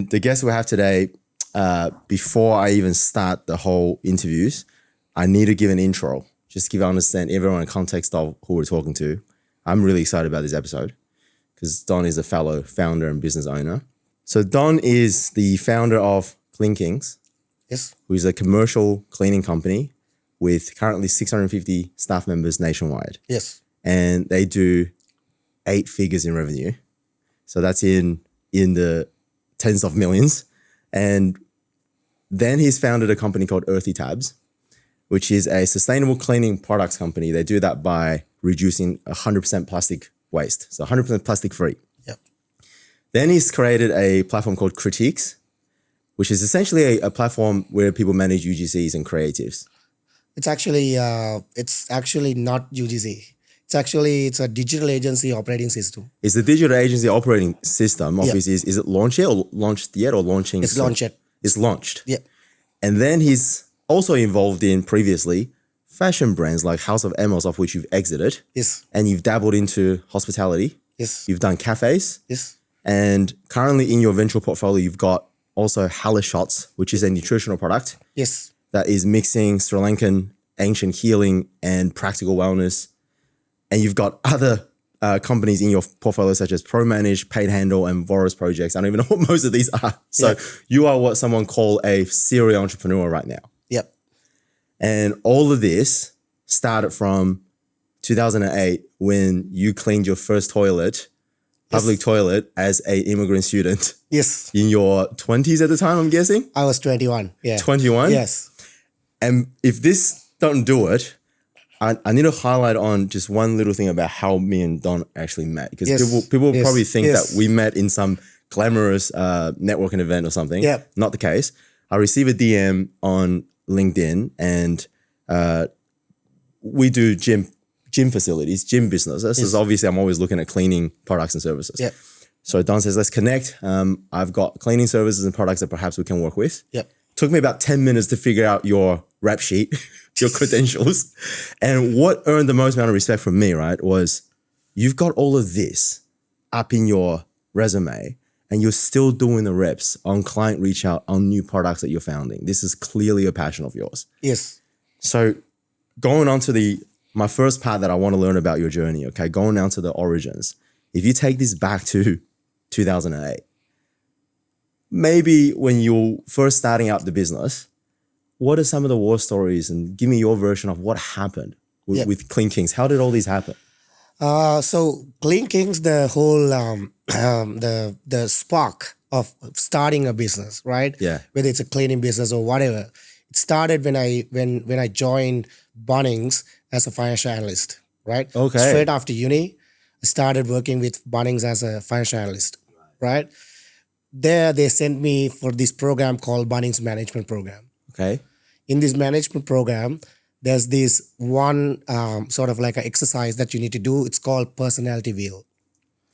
And the guest we have today, before I even start the whole interviews, I need to give an intro, just to give understand everyone a context of who we're talking to. I'm really excited about this episode because Don is a fellow founder and business owner. So Don is the founder of Clean Kings, Yes. who is a commercial cleaning company with currently 650 staff members nationwide. Yes. And they do 8 figures in revenue. So that's in the tens of millions. And then he's founded a company called Earthy Tabs, which is a sustainable cleaning products company. They do that by reducing 100% plastic waste. So 100% plastic free. Yep. Then he's created a platform called Critiques, which is essentially a platform where people manage UGCs and creatives. It's actually not UGC. It's a digital agency operating system. It's the digital agency operating system. Obviously, is it launched yet or launching? It's launched yet. It's launched. Yeah. And then he's also involved in previously fashion brands like House of Emos, of which you've exited. Yes. And you've dabbled into hospitality. Yes. You've done cafes. Yes. And currently in your venture portfolio, you've got also Hala Shots, which is a nutritional product Yes. that is mixing Sri Lankan ancient healing and practical wellness. And you've got other companies in your portfolio such as ProManage, Paid Handle, and Voros Projects. I don't even know what most of these are. So you are what someone call a serial entrepreneur right now. Yep. And all of this started from 2008 when you cleaned your first toilet, public toilet, as an immigrant student. Yes. In your 20s at the time, I'm guessing? I was 21. Yeah. 21? Yes. And if this don't do it, I need to highlight on just one little thing about how me and Don actually met. Because people probably think that we met in some glamorous networking event or something. Yeah. Not the case. I received a DM on LinkedIn and we do gym facilities, gym businesses. Yes. So obviously I'm always looking at cleaning products and services. Yeah. So Don says, let's connect. I've got cleaning services and products that perhaps we can work with. Yep. Took me about 10 minutes to figure out your rap sheet, your credentials. And what earned the most amount of respect from me, right, was you've got all of this up in your resume and you're still doing the reps on client reach out on new products that you're founding. This is clearly a passion of yours. Yes. So going on to my first part that I want to learn about your journey, okay, going down to the origins. If you take this back to 2008, maybe when you're first starting out the business, what are some of the war stories? And give me your version of what happened with Clean Kings. How did all these happen? So Clean Kings, the whole the spark of starting a business, right? Yeah. Whether it's a cleaning business or whatever. It started when I joined Bunnings as a financial analyst, right? Okay. Straight after uni, I started working with Bunnings as a financial analyst, right? There, they sent me for this program called Bunnings Management Program. Okay. In this management program, there's this one sort of like an exercise that you need to do. It's called personality wheel.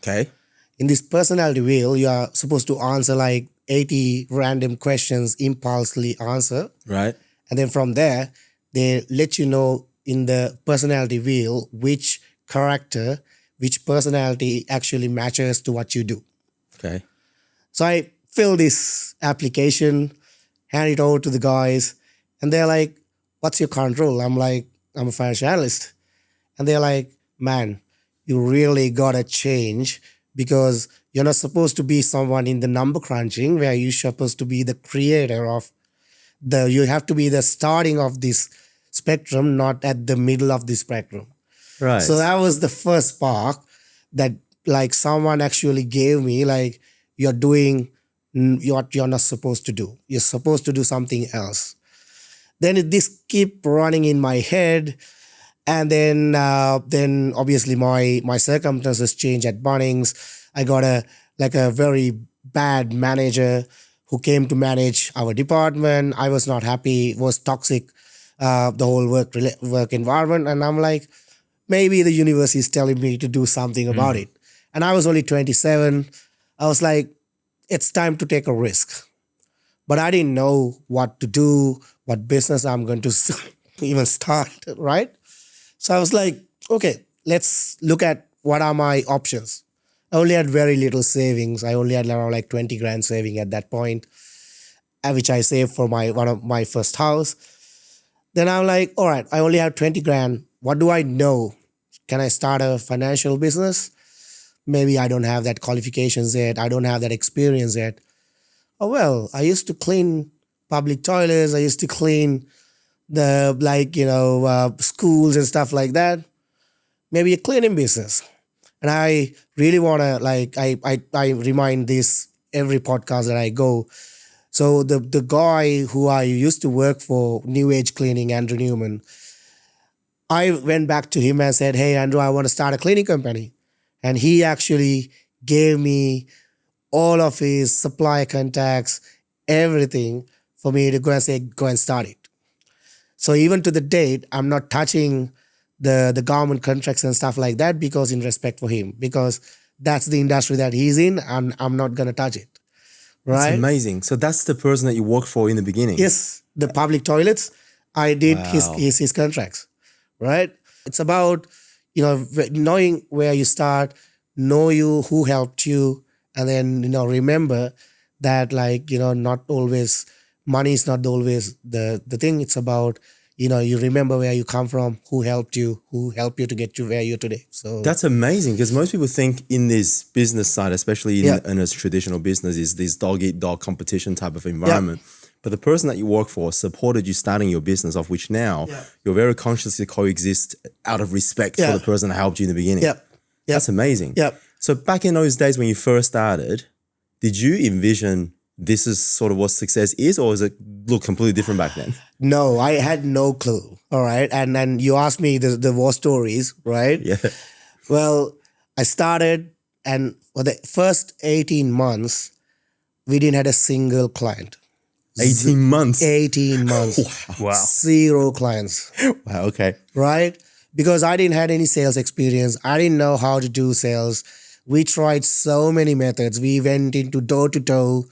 Okay. In this personality wheel, you are supposed to answer like 80 random questions, impulsively answer. Right. And then from there, they let you know in the personality wheel which character, which personality actually matches to what you do. Okay. So I fill this application, hand it over to the guys, and they're like, what's your current role? I'm like, I'm a financial analyst. And they're like, man, you really gotta change because you're not supposed to be someone in the number crunching where you're supposed to be the creator of you have to be the starting of this spectrum, not at the middle of the spectrum. Right. So that was the first spark that like someone actually gave me, like, you're doing what you're not supposed to do. You're supposed to do something else. Then this keep running in my head. And then obviously my circumstances changed at Bunnings. I got a very bad manager who came to manage our department. I was not happy. It was toxic, the whole work environment. And I'm like, maybe the universe is telling me to do something about it. And I was only 27. I was like, it's time to take a risk. But I didn't know what to do, what business I'm going to even start, right? So I was like, okay, let's look at what are my options. I only had very little savings. I only had around like 20 grand saving at that point, which I saved for one of my first house. Then I'm like, all right, I only have 20 grand. What do I know? Can I start a financial business? Maybe I don't have that qualifications yet. I don't have that experience yet. Oh, well, I used to clean public toilets. I used to clean the schools and stuff like that. Maybe a cleaning business. And I really want to I remind this every podcast that I go. So the guy who I used to work for, New Age Cleaning, Andrew Newman, I went back to him and said, hey, Andrew, I want to start a cleaning company. And he actually gave me all of his supply contacts, everything for me to go and start it. So even to the date, I'm not touching the government contracts and stuff like that because in respect for him, because that's the industry that he's in and I'm not going to touch it. Right? That's amazing. So that's the person that you worked for in the beginning? Yes. The public toilets, I did his contracts. Right? It's about, knowing where you start, know who helped you, and then, remember that not always, money is not always the thing. It's about, you remember where you come from, who helped you to get to where you're today. So that's amazing because most people think in this business side, especially in a traditional business, is this dog-eat-dog competition type of environment. Yeah. But the person that you work for supported you starting your business, of which now you're very consciously coexist out of respect for the person that helped you in the beginning. Yeah. That's amazing. Yeah. So back in those days when you first started, did you envision this is sort of what success is, or does it look completely different back then? No, I had no clue. All right. And then you asked me the war stories, right? Yeah. Well, I started, and for the first 18 months, we didn't have a single client. 18 months? 18 months. Wow. 0 clients. Wow, okay. Right? Because I didn't have any sales experience. I didn't know how to do sales. We tried so many methods. We went into door to door,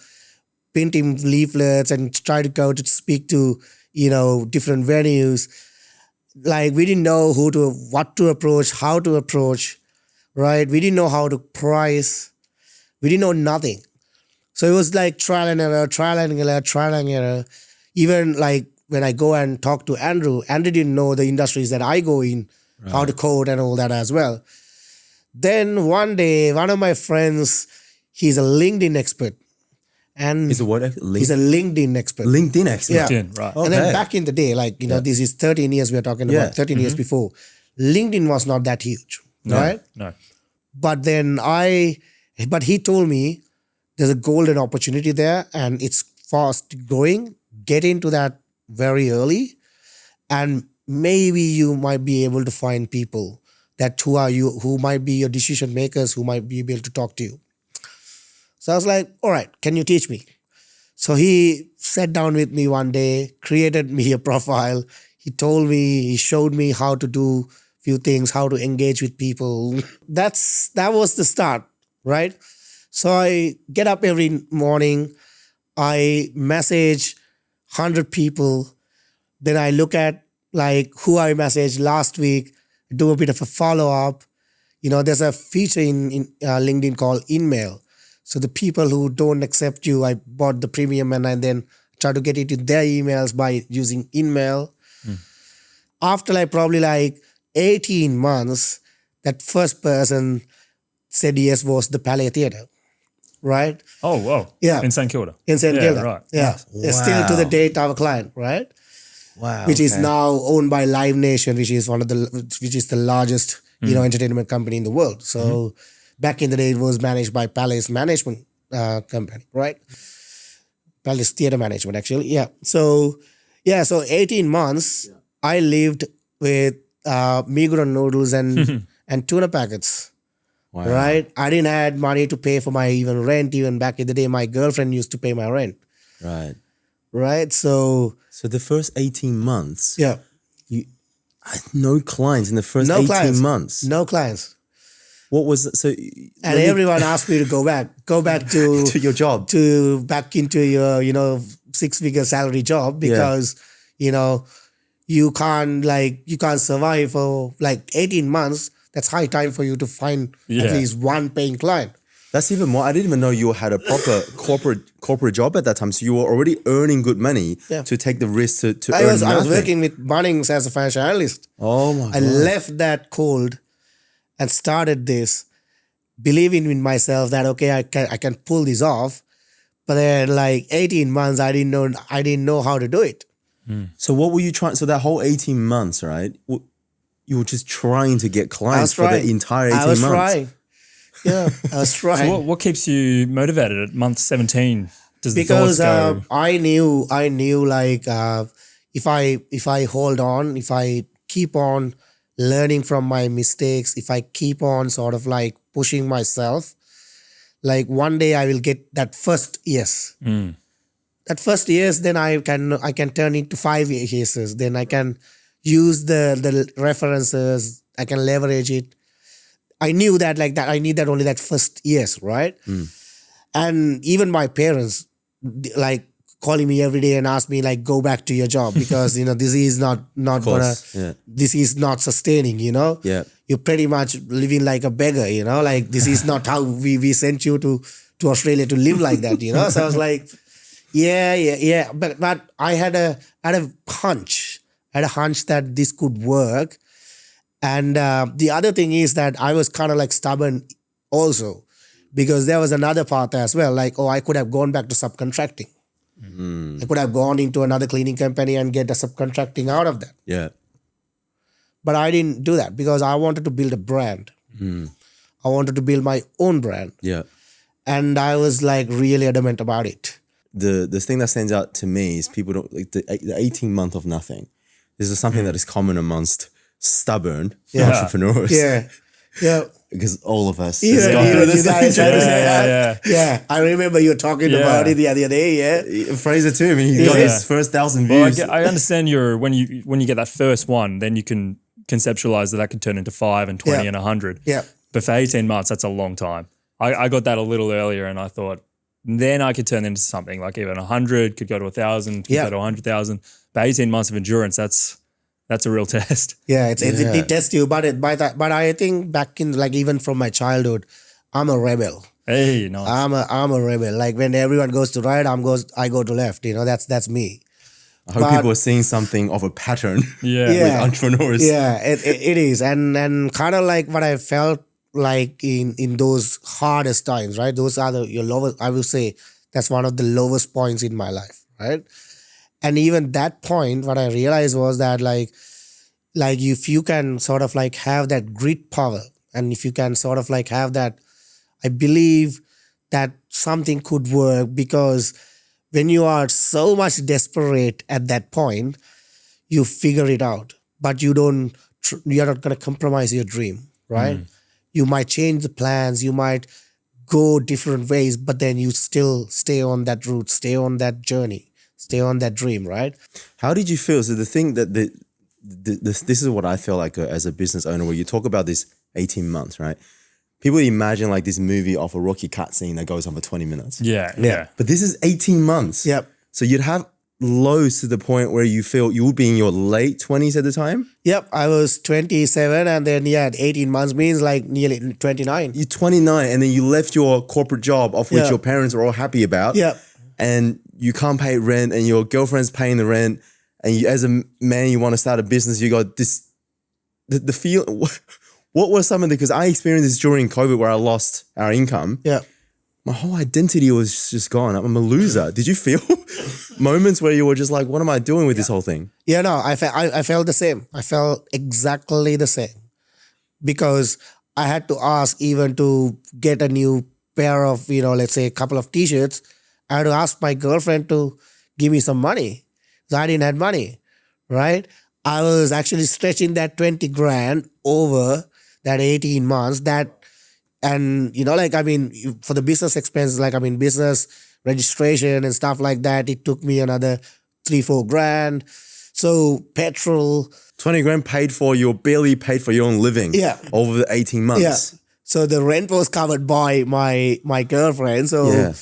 printing leaflets and tried to go to speak to, different venues. Like we didn't know what to approach, how to approach, right? We didn't know how to price. We didn't know nothing. So it was like trial and error. Even like when I go and talk to Andrew didn't know the industries that I go in, how to code and all that as well. Then one day, one of my friends, he's a LinkedIn expert. And he's a what? He's a LinkedIn expert. LinkedIn expert? Yeah. LinkedIn, right. And then back in the day, this is 13 years we're talking about, 13 years before. LinkedIn was not that huge, right? No. But he told me, there's a golden opportunity there and it's fast growing. Get into that very early and maybe you might be able to find people who might be your decision makers, who might be able to talk to you. So I was like, all right, can you teach me? So he sat down with me one day, created me a profile. He showed me how to do few things, how to engage with people. That was the start, right? So I get up every morning, I message 100 people, then I look at who I messaged last week, do a bit of a follow-up. There's a feature in LinkedIn called InMail. So the people who don't accept you, I bought the premium and I then try to get into their emails by using InMail. After probably 18 months, that first person said yes was the Palais Theatre. Right? Oh, wow. Yeah. In St. Kilda. In St. Kilda. Right. Yeah. Wow. Still to the date our client, right? Wow. Which is now owned by Live Nation, which is the largest, entertainment company in the world. So back in the day, it was managed by Palace Management Company, right? Palace Theatre Management, actually. Yeah. So 18 months, I lived with Immigrant noodles and tuna packets. Wow. Right? I didn't have money to pay for my even rent. Even back in the day, my girlfriend used to pay my rent. Right? So the first 18 months, yeah, you had no clients in the first 18 months. No clients. What was it? So and everyone asked me to go back to to your job, back into your 6-figure salary job because you can't survive for 18 months. That's high time for you to find at least one paying client. That's even more. I didn't even know you had a proper corporate job at that time. So you were already earning good money to take the risk to earn nothing. I was working with Bunnings as a financial analyst. Oh my God. I left that cold and started this, believing in myself that, okay, I can pull this off. But then like 18 months, I didn't know how to do it. So what were you trying? So that whole 18 months, right? You were just trying to get clients for the entire 18 months. I was trying. Yeah, I was trying. So what keeps you motivated at month 17? Because I knew like if I hold on, if I keep on learning from my mistakes, if I keep on sort of like pushing myself, like one day I will get that first yes. That first yes, then I can turn into 5 yeses. Then I can use the references. I can leverage it. I knew that like that. I need that only that first yes, right? And even my parents like calling me every day and ask me like, go back to your job because this is not gonna. Yeah. This is not sustaining. Yeah. You're pretty much living like a beggar. Like this is not how we sent you to Australia to live like that. So I was like, yeah. But I had a hunch. I had a hunch that this could work. And the other thing is that I was kind of like stubborn also because there was another path as well. Like, I could have gone back to subcontracting. I could have gone into another cleaning company and get a subcontracting out of that. Yeah. But I didn't do that because I wanted to build a brand. I wanted to build my own brand. Yeah. And I was like really adamant about it. The thing that stands out to me is people don't like the 18 month of nothing. This is something that is common amongst stubborn entrepreneurs. Yeah. Because all of us. Yeah. I remember you talking about it the other day. Yeah. Fraser too. I mean, he got his first 1,000 views. Well, I understand when you get that first one, then you can conceptualize that can turn into 5 and 20 and 100. Yeah. But for 18 months, that's a long time. I got that a little earlier and I thought, then I could turn into something like even 100 could go to 1,000, could go to 100,000. But 18 months of endurance, that's a real test. Yeah, it tests you. But I think back in like even from my childhood, I'm a rebel. Hey, nice. I'm a rebel. Like when everyone goes to right, I go to left. That's me. I hope people are seeing something of a pattern with entrepreneurs. Yeah, it is. And kind of like what I felt like in those hardest times, right? Those are your lowest, I will say that's one of the lowest points in my life, right? And even that point, what I realized was that like if you can sort of like have that grit power and if you can sort of like have that, I believe that something could work because when you are so much desperate at that point, you figure it out, but you're not going to compromise your dream, right? You might change the plans, you might go different ways, but then you still stay on that route, stay on that journey, stay on that dream, right? How did you feel? So the thing that this is what I feel like as a business owner, where you talk about this 18 months, right? People imagine like this movie of a Rocky cutscene that goes on for 20 minutes. Yeah. But this is 18 months. Yep. So you'd have lows to the point where you feel you would be in your late 20s at the time? Yep. I was 27 and then 18 months means like nearly 29. You're 29 and then you left your corporate job of which your parents are all happy about. Yep. And you can't pay rent and your girlfriend's paying the rent and you, as a man, you want to start a business, you got this, the feel, what was some of the, because I experienced this during COVID where I lost our income. Yeah. My whole identity was just gone. I'm a loser. Did you feel moments where you were just like, what am I doing with this whole thing? Yeah, no, I felt the same. I felt exactly the same because I had to ask even to get a new pair of, let's say a couple of t-shirts. I had to ask my girlfriend to give me some money because I didn't have money, right? I was actually stretching that 20 grand over that 18 months and for the business expenses, business registration and stuff like that, it took me another 3-4 grand. So petrol. 20 grand paid for, you barely paid for your own living over the 18 months. Yeah. So the rent was covered by my girlfriend. So,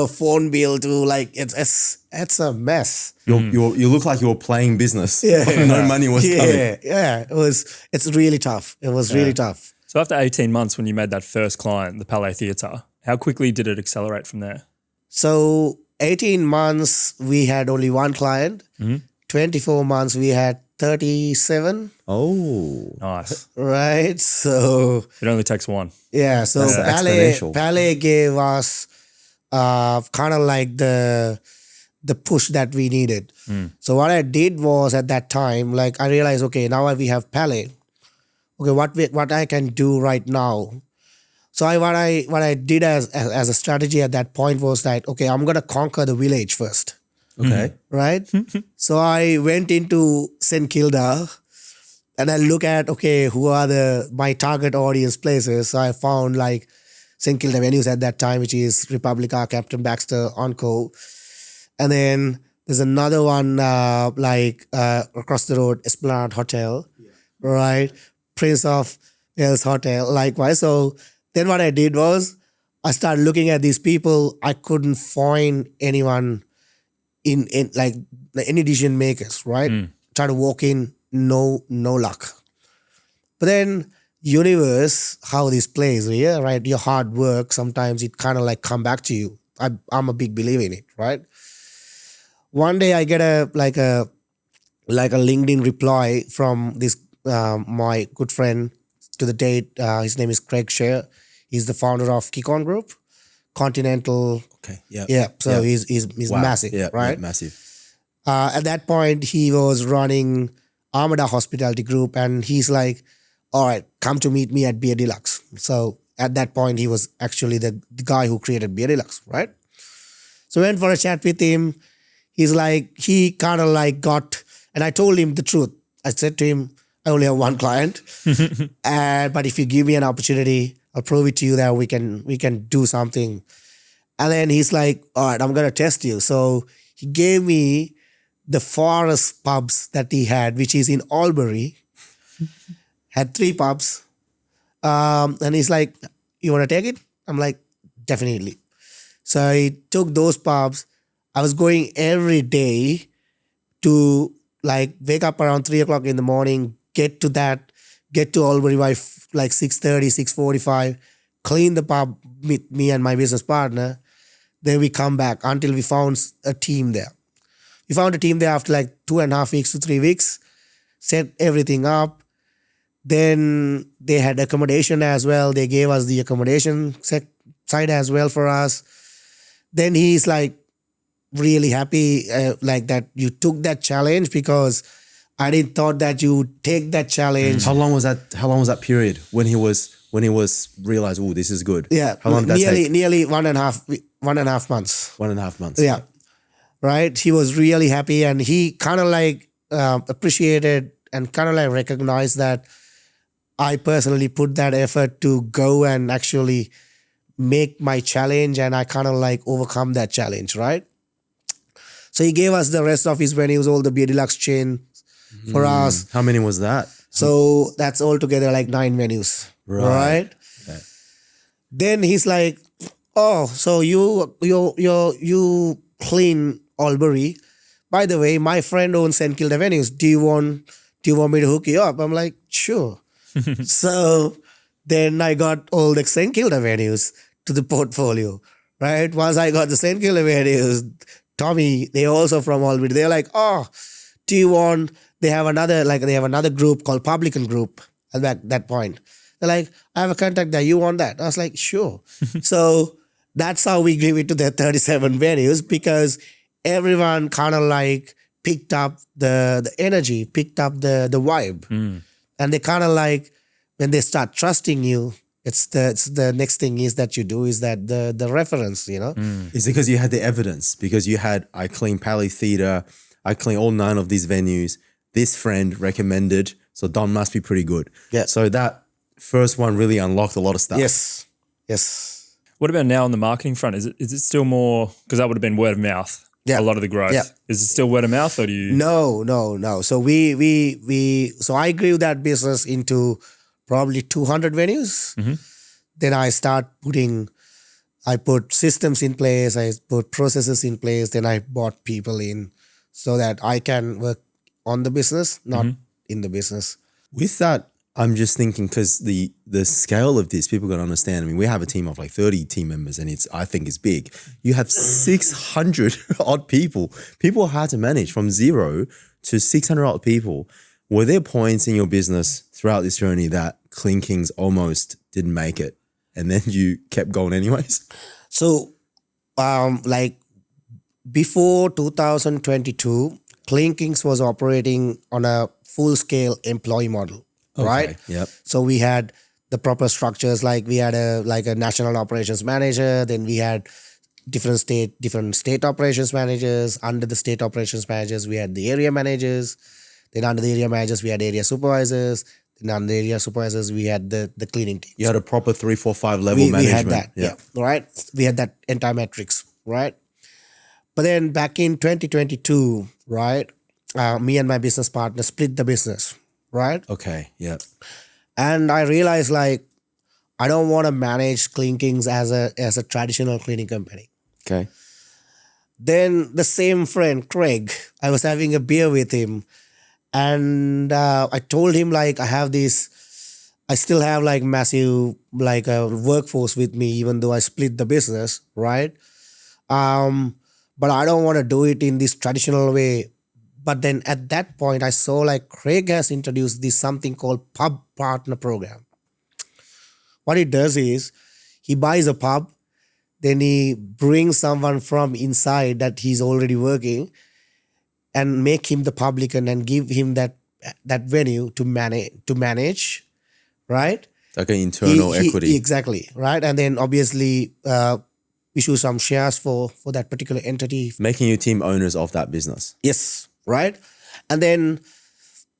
phone bill too, it's a mess. You look like you were playing business. No money was coming. Yeah. It's really tough. It was really tough. So after 18 months when you made that first client, the Palais Theatre, How quickly did it accelerate from there? So 18 months, we had only one client. 24 months, we had 37. Oh, Nice. Right. So It only takes one. yeah. So That's exponential. Palais gave us kind of like the push that we needed. So what I did was at that time, like I realized, okay, now we have Palais. Okay, what I can do right now. So what I did as a strategy at that point was that, okay, I'm gonna conquer the village first. okay. Right? So I went into St. Kilda and I look at, okay, who are my target audience places. So I found like St. Kilda venues at that time, which is Republica, Captain Baxter, Onco. And then there's another one across the road, Esplanade Hotel, right? Prince of Wales Hotel, likewise. So then what I did was I started looking at these people. I couldn't find anyone in like any decision makers, right? Try to walk in, no luck. But then universe, how this plays, yeah, right? Your hard work, sometimes it kind of like come back to you. I'm a big believer in it, right? One day I get a LinkedIn reply from this my good friend to the date. His name is Craig Sher. He's the founder of Kikon Group, Continental. Okay. Yeah. Yeah. So he's Wow. massive, Yeah, right? Yeah, massive. At that point, he was running Armada Hospitality Group, and he's like, "All right, come to meet me at Beer Deluxe." So at that point, he was actually the guy who created Beer Deluxe, right? So went for a chat with him. He's like, he kind of like got, and I told him the truth. I said to him, I only have one client, but if you give me an opportunity, I'll prove it to you that we can do something. And then he's like, all right, I'm gonna test you. So he gave me the forest pubs that he had, which is in Albury. Had 3 pubs. And he's like, you want to take it? I'm like, definitely. So I took those pubs. I was going every day to like wake up around 3 o'clock in the morning, get to Albury by like 6:30, 6:45, clean the pub with me and my business partner. Then we come back until we found a team there. We found a team there after like 2.5 weeks to 3 weeks, set everything up. Then they had accommodation as well. They gave us the accommodation side as well for us. Then he's like really happy like that you took that challenge, because I didn't thought that you would take that challenge. How long was that period when he was realized, oh, this is good? Yeah. How long did that take? Nearly 1.5 months. 1.5 months. Yeah. Right. He was really happy, and he kind of like appreciated and kind of like recognized that I personally put that effort to go and actually make my challenge, and I kind of like overcome that challenge, right? So he gave us the rest of his venues, all the Beer Deluxe chain for us. How many was that? So that's altogether like 9 venues, right? Okay. Then he's like, "Oh, so you clean Albury? By the way, my friend owns St. Kilda venues. Do you want me to hook you up?" I'm like, "Sure." So then I got all the St. Kilda venues to the portfolio, right? Once I got the St. Kilda venues, Tommy, they're also from Albury. They're like, "Oh, do you want?" They have another group called Publican Group at that point. They're like, "I have a contact there. You want that?" I was like, "Sure." So that's how we gave it to the 37 venues, because everyone kind of like picked up the energy, picked up the vibe. And they kind of like, when they start trusting you, it's the next thing is that you do is that the reference, you know? Is it because you had the evidence? Because you had, I clean Pally Theatre, I clean all 9 of these venues. This friend recommended, so Don must be pretty good. Yeah. So that first one really unlocked a lot of stuff. Yes. What about now on the marketing front? Is it still more, because that would have been word of mouth, Yeah. a lot of the growth. Yeah. Is it still word of mouth, or do you? No. So so I grew that business into probably 200 venues. Then I put systems in place, I put processes in place, then I brought people in so that I can work on the business, not in the business. With that I'm just thinking because the scale of this, people got to understand. I mean, we have a team of like 30 team members, and I think it's big. You have 600 odd people. People are hard to manage from 0 to 600 odd people. Were there points in your business throughout this journey that Clinkings almost didn't make it, and then you kept going anyways? So, like before 2022, Clinkings was operating on a full-scale employee model. Right. Yep. So we had the proper structures, like we had a national operations manager, then we had different state operations managers. Under the state operations managers, we had the area managers. Then under the area managers, we had area supervisors. Then under the area supervisors, we had the cleaning team. You had a proper 3, 4, 5 level management. We had that. Yeah. Right. We had that entire matrix. Right. But then back in 2022, right, me and my business partner split the business. Right. Okay. Yeah. And I realized like I don't want to manage Clinkings as a traditional cleaning company. Okay. Then the same friend Craig, I was having a beer with him, and I told him like I still have like massive like a workforce with me, even though I split the business, right? But I don't want to do it in this traditional way. But then at that point, I saw like Craig has introduced this something called pub partner program. What it does is he buys a pub, then he brings someone from inside that he's already working and make him the publican and give him that venue to manage, right? Like an internal equity. Exactly, right? And then obviously issue some shares for that particular entity. Making you team owners of that business. Yes. Right. And then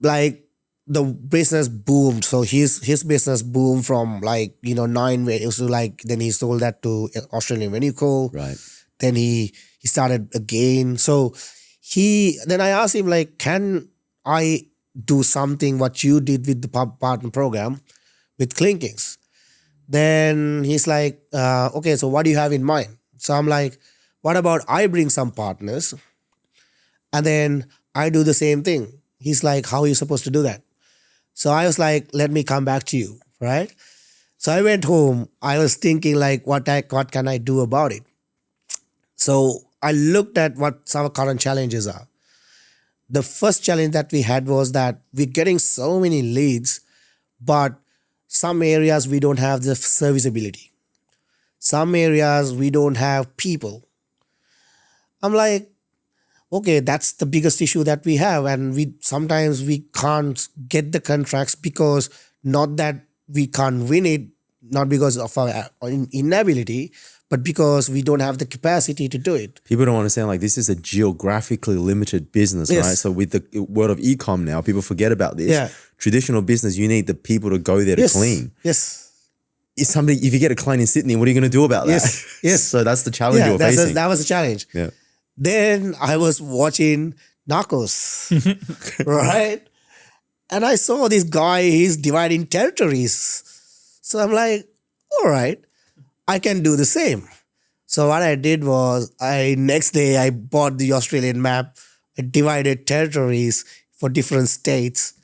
like the business boomed. So his business boomed from like, 9 venues to like, then he sold that to Australian Venue Co. Right. Then he started again. So then I asked him like, can I do something what you did with the pub partner program with Clinkings? Then he's like, okay, so what do you have in mind? So I'm like, what about I bring some partners and then I do the same thing? He's like, how are you supposed to do that? So I was like, let me come back to you, right? So I went home. I was thinking like, what can I do about it? So I looked at what some current challenges are. The first challenge that we had was that we're getting so many leads, but some areas we don't have the serviceability. Some areas we don't have people. I'm like, okay, that's the biggest issue that we have. And sometimes we can't get the contracts because not that we can't win it, not because of our inability, but because we don't have the capacity to do it. People don't understand like this is a geographically limited business, Yes. right? So with the world of e-com now, people forget about this. Yeah. Traditional business, you need the people to go there to clean. Yes. If you get a client in Sydney, what are you going to do about that? Yes. Yes. So that's the challenge you're facing. That was a challenge. Yeah. Then I was watching Narcos, right? And I saw this guy, he's dividing territories. So I'm like, all right, I can do the same. So what I did was, next day I bought the Australian map, I divided territories for different states.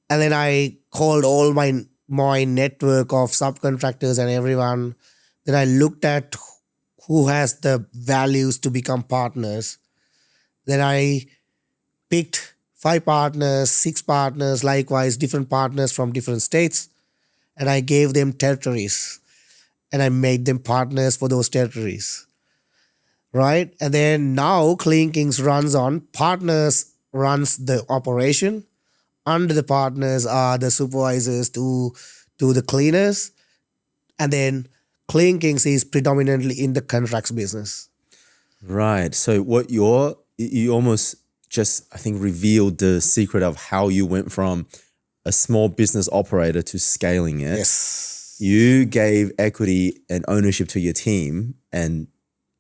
And then I called all my network of subcontractors and everyone. Then I looked at who has the values to become partners. Then I picked 5 partners, 6 partners, likewise different partners from different states. And I gave them territories. And I made them partners for those territories. Right? And then now Clinkings runs on, partners runs the operation. Under the partners are the supervisors to the cleaners. And then Clinkings is predominantly in the contracts business. Right. So what you almost just, I think, revealed the secret of how you went from a small business operator to scaling it. Yes. You gave equity and ownership to your team and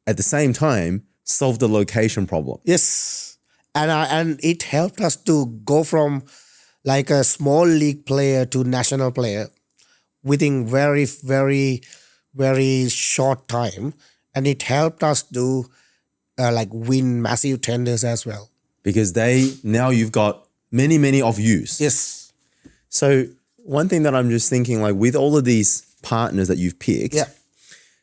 at the same time solved the location problem. Yes. And it helped us to go from like a small league player to national player within very, very, very short time. And it helped us to win massive tenders as well. Because now you've got many of yous. Yes. So one thing that I'm just thinking, like with all of these partners that you've picked, Yeah.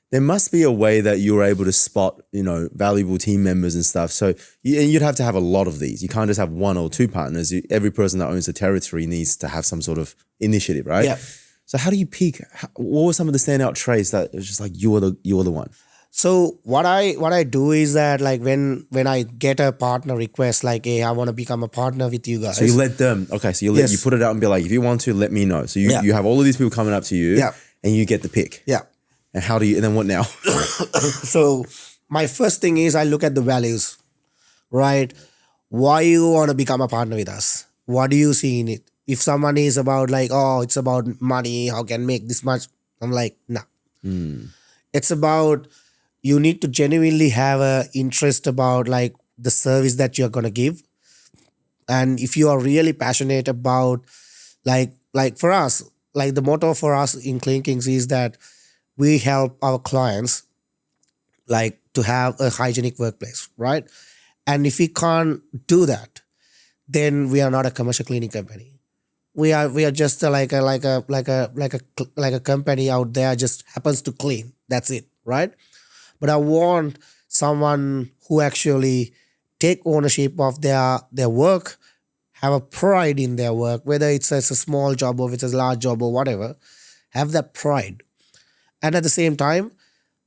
there must be a way that you're able to spot, valuable team members and stuff. So you'd have to have a lot of these. You can't just have one or two partners. Every person that owns a territory needs to have some sort of initiative, right? Yeah. So how do you pick? What were some of the standout traits that it's just like you're the one? So what I do is that like when I get a partner request, like, hey, I want to become a partner with you guys. So you let them. Okay, so you Yes. you put it out and be like, if you want to, let me know. So you have all of these people coming up to you, Yeah. and you get the pick. Yeah. And how do you? And then what now? So my first thing is I look at the values, right? Why you want to become a partner with us? What do you see in it? If someone is about like, oh, it's about money, how can I make this much? I'm like, nah. It's about you need to genuinely have a interest about like the service that you're gonna give. And if you are really passionate about like for us, like the motto for us in Clean Kings is that we help our clients like to have a hygienic workplace, right? And if we can't do that, then we are not a commercial cleaning company. We are just like a company out there just happens to clean. That's it, right? But I want someone who actually take ownership of their work, have a pride in their work, whether it's a small job or it's a large job or whatever, have that pride. And at the same time,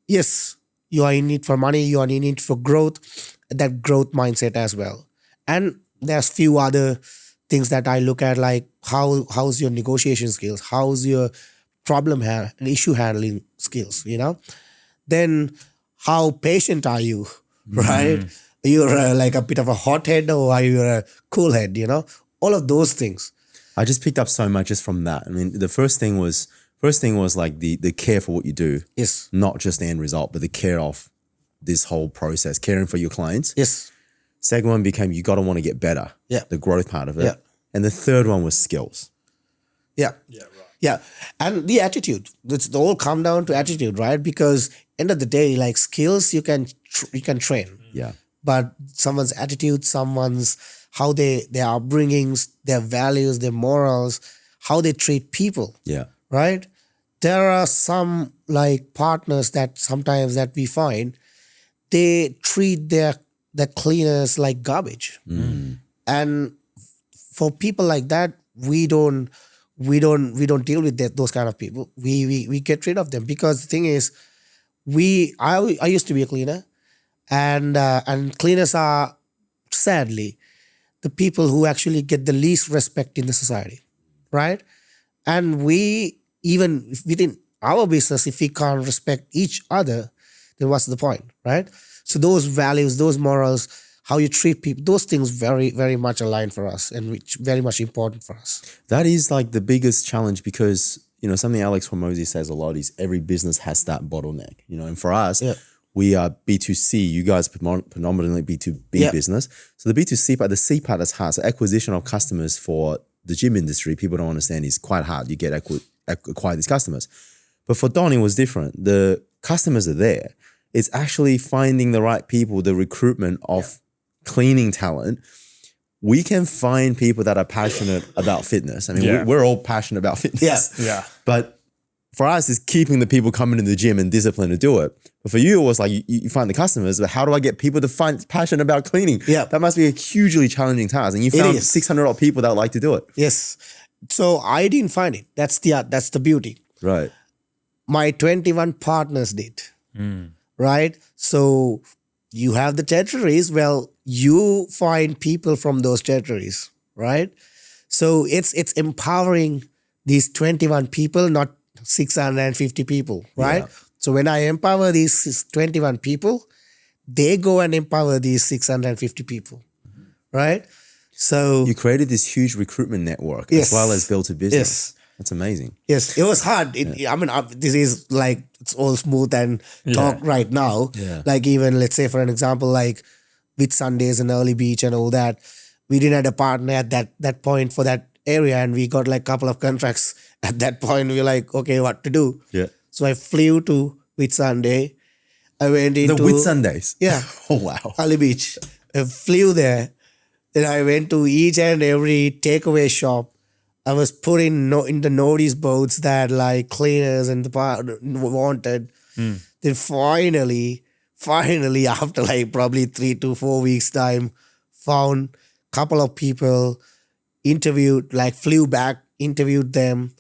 yes, you are in it for money, you are in it for growth, that growth mindset as well. And there's few other things that I look at, like how's your negotiation skills, how's your issue handling skills, Then how patient are you, right? You're like a bit of a hothead or are you a cool head, All of those things. I just picked up so much just from that. I mean, the first thing was like the care for what you do. Yes. Not just the end result, but the care of this whole process, caring for your clients. Yes. Second one became you got to want to get better. Yeah. The growth part of it. Yeah. And the third one was skills. Yeah. Yeah, right. Yeah. And the attitude. It's all come down to attitude, right? Because end of the day, like skills you can train. Yeah. But someone's attitude, someone's how their upbringings, their values, their morals, how they treat people. Yeah. Right? There are some like partners that sometimes that we find they treat their cleaners like garbage. And for people like that, we don't deal with those kind of people. We get rid of them because the thing is, I used to be a cleaner, and cleaners are sadly the people who actually get the least respect in the society, right? And we even within our business, if we can't respect each other, then what's the point, right? So those values, those morals, how you treat people, those things very, very much align for us and which very much important for us. That is like the biggest challenge because, something Alex Hormozy says a lot is every business has that bottleneck, and for us, we are B2C, you guys predominantly B2B business. So the B2C part, the C part is hard. So acquisition of customers for the gym industry, people don't understand is quite hard. You get acquire these customers. But for Don, it was different. The customers are there. It's actually finding the right people, the recruitment of cleaning talent. We can find people that are passionate about fitness. I mean, we're all passionate about fitness. Yeah. But for us, it's keeping the people coming to the gym and discipline to do it. But for you, it was like you find the customers, but how do I get people to find passion about cleaning? Yeah. That must be a hugely challenging task. And you found 600 odd people that like to do it. Yes. So I didn't find it. That's the beauty. Right. My 21 partners did. Right? So you have the territories. Well, you find people from those territories, right? So it's empowering these 21 people, not 650 people, right? Yeah. So when I empower these 21 people, they go and empower these 650 people, right? So you created this huge recruitment network as well as built a business. Yes. That's amazing. Yes, it was hard. This is like, it's all smooth and talk right now. Yeah. Like even, let's say for an example, like with Sundays and Early Beach and all that, we didn't have a partner at that point for that area, and we got like a couple of contracts at that point. We were like, okay, what to do? Yeah. So I flew to Whitsunday. I went into... The Whitsundays? Yeah. Oh, wow. Early Beach. I flew there. Then I went to each and every takeaway shop. I was put in the notice boards that like cleaners and the wanted. Then finally, after like probably 3 to 4 weeks time, found a couple of people, flew back, interviewed them,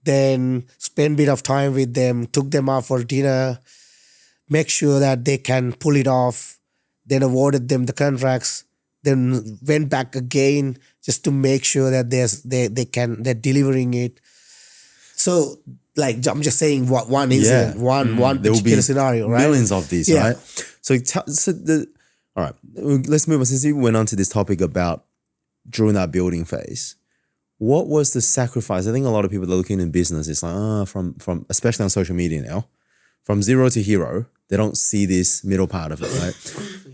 then spent a bit of time with them, took them out for dinner, make sure that they can pull it off, then awarded them the contracts, then went back again just to make sure that they're delivering it. So like I'm just saying what one incident, one particular scenario, right? Millions of these, right? So all right, let's move on. Since we went on to this topic about during that building phase, what was the sacrifice? I think a lot of people that are looking in business, it's like, from especially on social media now, from zero to hero, they don't see this middle part of it, right?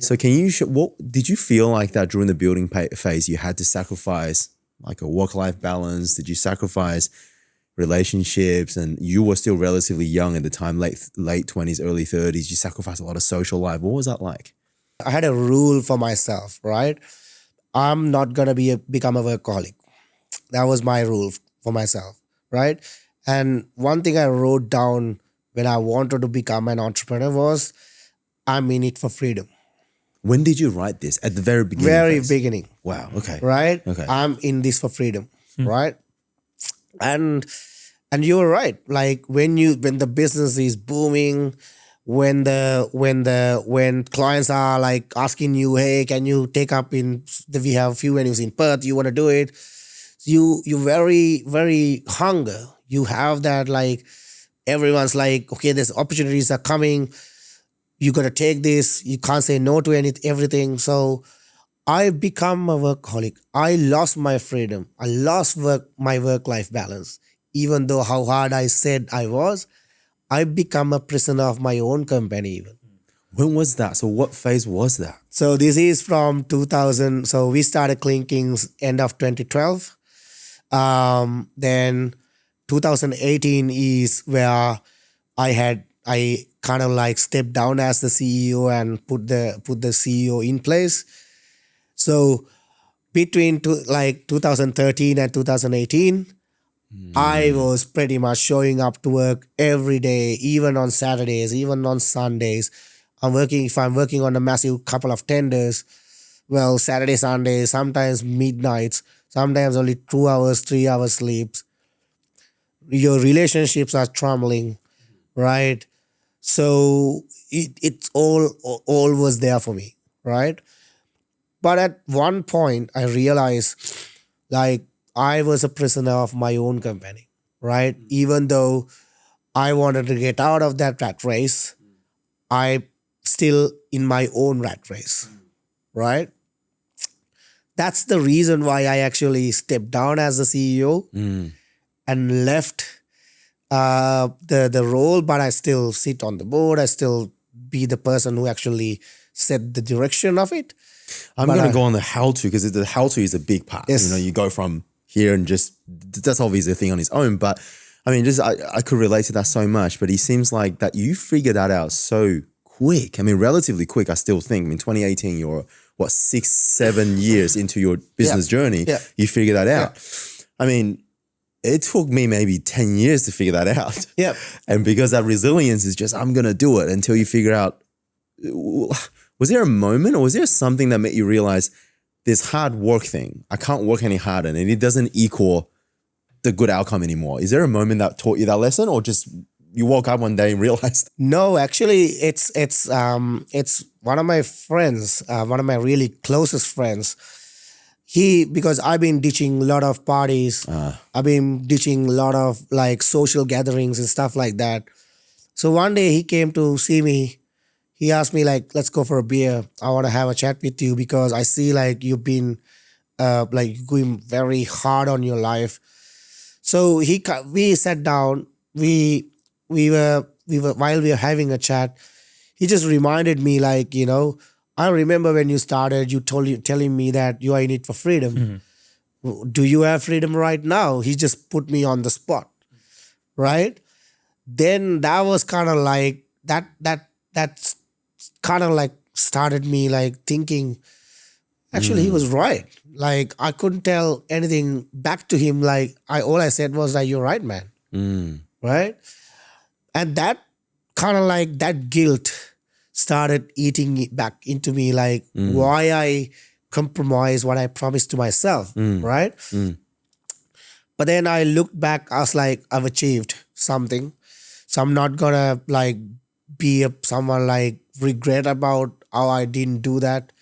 So can you, what did you feel like that during the building phase, you had to sacrifice like a work-life balance? Did you sacrifice relationships? And you were still relatively young at the time, late 20s, early 30s. You sacrificed a lot of social life. What was that like? I had a rule for myself, right? I'm not going to become a workaholic. That was my rule for myself, right? And one thing I wrote down when I wanted to become an entrepreneur was, I'm in it for freedom. When did you write this? At the very beginning? Very beginning. Wow, okay. Right? Okay. I'm in this for freedom, right? And you were right. Like when the business is booming, when clients are like asking you, hey, can you take up we have a few venues in Perth, you want to do it? You very, very hunger. You have that like, everyone's like, okay, there's opportunities are coming. You got to take this. You can't say no to everything. So I become a workaholic. I lost my freedom. I lost my work-life balance. Even though how hard I said I was, I become a prisoner of my own company even. When was that? So what phase was that? So this is from 2000. So we started Clean Kings end of 2012. Then 2018 is where I kind of like stepped down as the CEO and put the CEO in place. So between 2013 and 2018, I was pretty much showing up to work every day, even on Saturdays, even on Sundays. If I'm working on a massive couple of tenders, well, Saturday, Sunday, sometimes midnights, sometimes only 2 hours, 3 hours sleeps. Your relationships are trembling, right? So it's all was there for me, right? But at one point, I realized like I was a prisoner of my own company, right? Even though I wanted to get out of that rat race, I still in my own rat race, right? That's the reason why I actually stepped down as the CEO and left the role, but I still sit on the board. I still be the person who actually set the direction of it. I'm going to go on the how-to because the how-to is a big part. Yes. You know, you go from here and just, that's obviously a thing on its own. But I mean, I could relate to that so much, but it seems like that you figured that out so quick. I mean, relatively quick, I still think. I mean, 2018, you're what, 6-7 years into your business journey, you figure that out. I mean, it took me maybe 10 years to figure that out. Yep. And because that resilience is just, I'm going to do it until you figure out, was there a moment or was there something that made you realize this hard work thing, I can't work any harder and it doesn't equal the good outcome anymore? Is there a moment that taught you that lesson or just you woke up one day and realized? No, actually it's one of my friends, one of my really closest friends. Because I've been ditching a lot of parties, I've been ditching a lot of like social gatherings and stuff like that. So one day he came to see me. He asked me like, let's go for a beer. I want to have a chat with you because I see like you've been like going very hard on your life. So we sat down. We were while we were having a chat, he just reminded me like, you know, I remember when you started, telling me that you are in it for freedom. Mm-hmm. Do you have freedom right now? He just put me on the spot, right? Then that was kind of like that kind of like started me like thinking, Actually, he was right. Like, I couldn't tell anything back to him. Like, all I said was like, you're right, man. Right? And that kind of like that guilt started eating it back into me, like why I compromise what I promised to myself, right? But then I looked back, I was like, I've achieved something. So I'm not gonna like be someone like regret about how I didn't do that.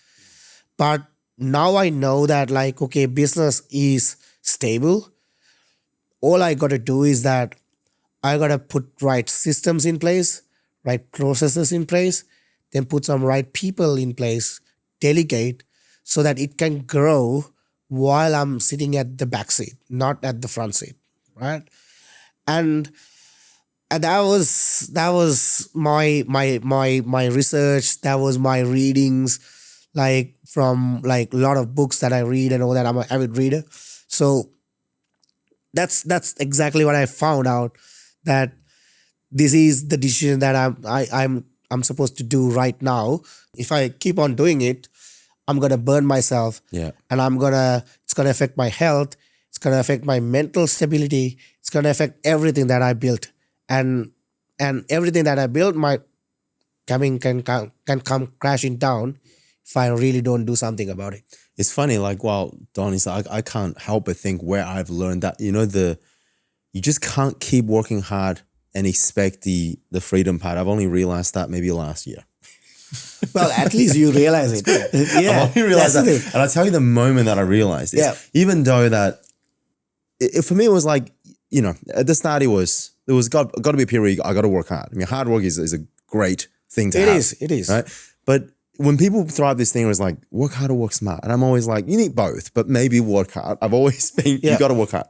But now I know that like, okay, business is stable. All I gotta do is that I gotta put right systems in place, right processes in place, then put some right people in place, delegate so that it can grow while I'm sitting at the back seat, not at the front seat, right? And that was my research, that was my readings, like from like a lot of books that I read and all that. I'm an avid reader. So that's exactly what I found out, that this is the decision that I'm supposed to do right now. If I keep on doing it, I'm gonna burn myself. Yeah. And it's gonna affect my health, it's gonna affect my mental stability, it's gonna affect everything that I built. And everything that I built can come crashing down if I really don't do something about it. It's funny, like while Don is like, I can't help but think where I've learned that, you just can't keep working hard and expect the freedom part. I've only realized that maybe last year. Well, at least you realize it. Yeah, I've only realized that. And I'll tell you the moment that I realized it. Yeah. Even though that, for me, it was like, at the start it was got to be a period I got to work hard. I mean, hard work is a great thing to have. It is. Right? But when people throw out this thing, it was like, work hard or work smart. And I'm always like, you need both, but maybe work hard. I've always been, you got to work hard.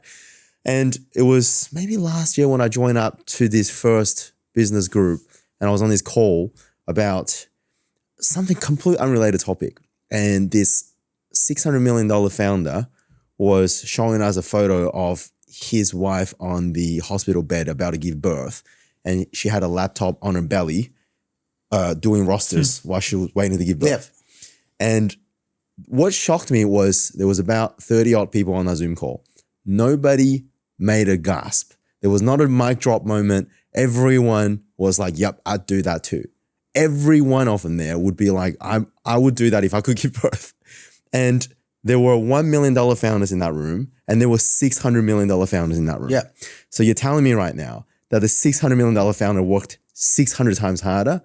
And it was maybe last year when I joined up to this first business group and I was on this call about something completely unrelated topic. And this $600 million founder was showing us a photo of his wife on the hospital bed about to give birth. And she had a laptop on her belly doing rosters while she was waiting to give birth. Yep. And what shocked me was there was about 30 odd people on that Zoom call. Nobody made a gasp. There was not a mic drop moment. Everyone was like, yep, I'd do that too. Every one of them there would be like, I would do that if I could give birth. And there were $1 million founders in that room and there were $600 million founders in that room. Yeah. So you're telling me right now that the $600 million founder worked 600 times harder?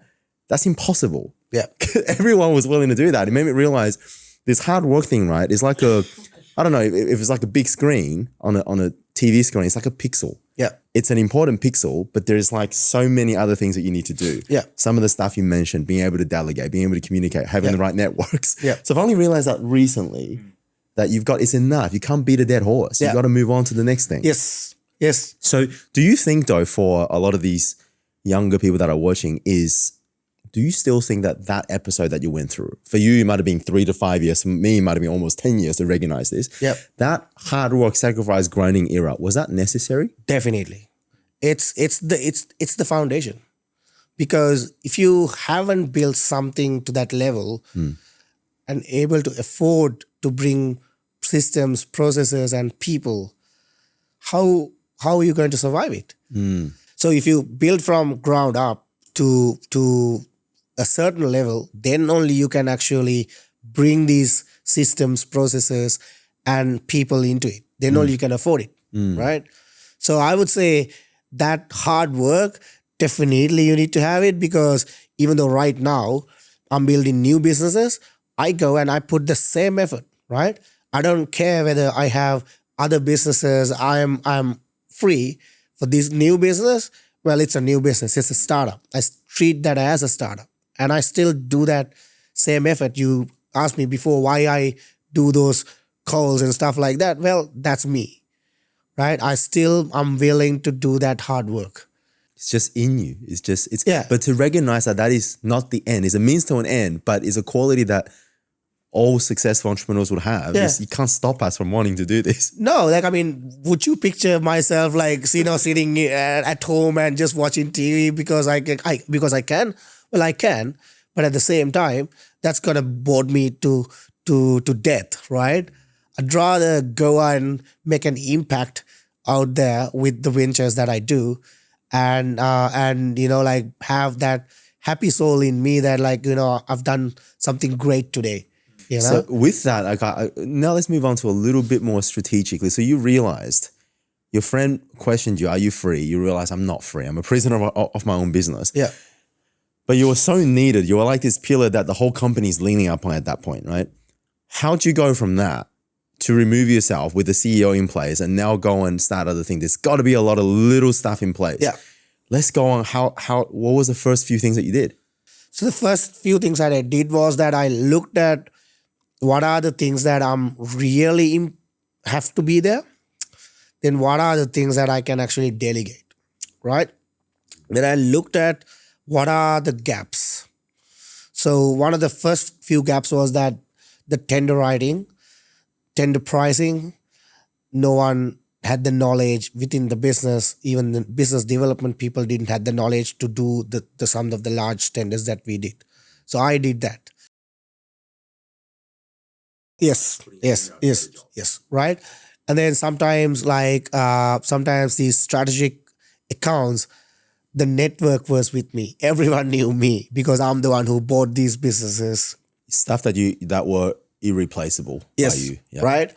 That's impossible. Yeah. Everyone was willing to do that. It made me realize this hard work thing, right? Is like I don't know, if it's like a big screen on a TV screen, it's like a pixel. Yeah. It's an important pixel, but there's like so many other things that you need to do. Yeah. Some of the stuff you mentioned, being able to delegate, being able to communicate, having the right networks. Yeah. So I've only realized that recently that it's enough. You can't beat a dead horse. You've got to move on to the next thing. Yes. Yes. So do you think though, for a lot of these younger people that are watching do you still think that episode that you went through, for you, it might have been 3 to 5 years. For me, it might have been almost 10 years to recognize this. Yep. That hard work, sacrifice, grinding era, was that necessary? Definitely. It's the foundation. Because if you haven't built something to that level and able to afford to bring systems, processes, and people, how are you going to survive it? So if you build from ground up to a certain level, then only you can actually bring these systems, processes, and people into it. Then only you can afford it, right? So I would say that hard work, definitely you need to have it, because even though right now I'm building new businesses, I go and I put the same effort, right? I don't care whether I have other businesses. I'm free for this new business. Well, it's a new business. It's a startup. I treat that as a startup. And I still do that same effort. You asked me before why I do those calls and stuff like that. Well, that's me, right? I'm willing to do that hard work. It's just in you. But to recognize that is not the end. It's a means to an end, but it's a quality that all successful entrepreneurs would have. Yeah. You can't stop us from wanting to do this. No, would you picture myself sitting at home and just watching TV because I can? Well, I can, but at the same time, that's gonna bore me to to death, right? I'd rather go and make an impact out there with the ventures that I do, and like have that happy soul in me that like I've done something great today. So with that, now let's move on to a little bit more strategically. So you realized your friend questioned you, "Are you free?" You realize, "I'm not free. I'm a prisoner of my own business." Yeah. But you were so needed. You were like this pillar that the whole company's leaning upon at that point, right? How'd you go from that to remove yourself with the CEO in place and now go and start other things? There's got to be a lot of little stuff in place. Yeah. Let's go on. What was the first few things that you did? So the first few things that I did was that I looked at what are the things that I'm really have to be there. Then what are the things that I can actually delegate, right? Then I looked at what are the gaps. So one of the first few gaps was that the tender writing, tender pricing, no one had the knowledge within the business. Even the business development people didn't have the knowledge to do the some of the large tenders that we did. So I did that. Yes, right. And then sometimes sometimes these strategic accounts, the network was with me. Everyone knew me because I'm the one who bought these businesses. Stuff that were irreplaceable by you. Yeah. Right.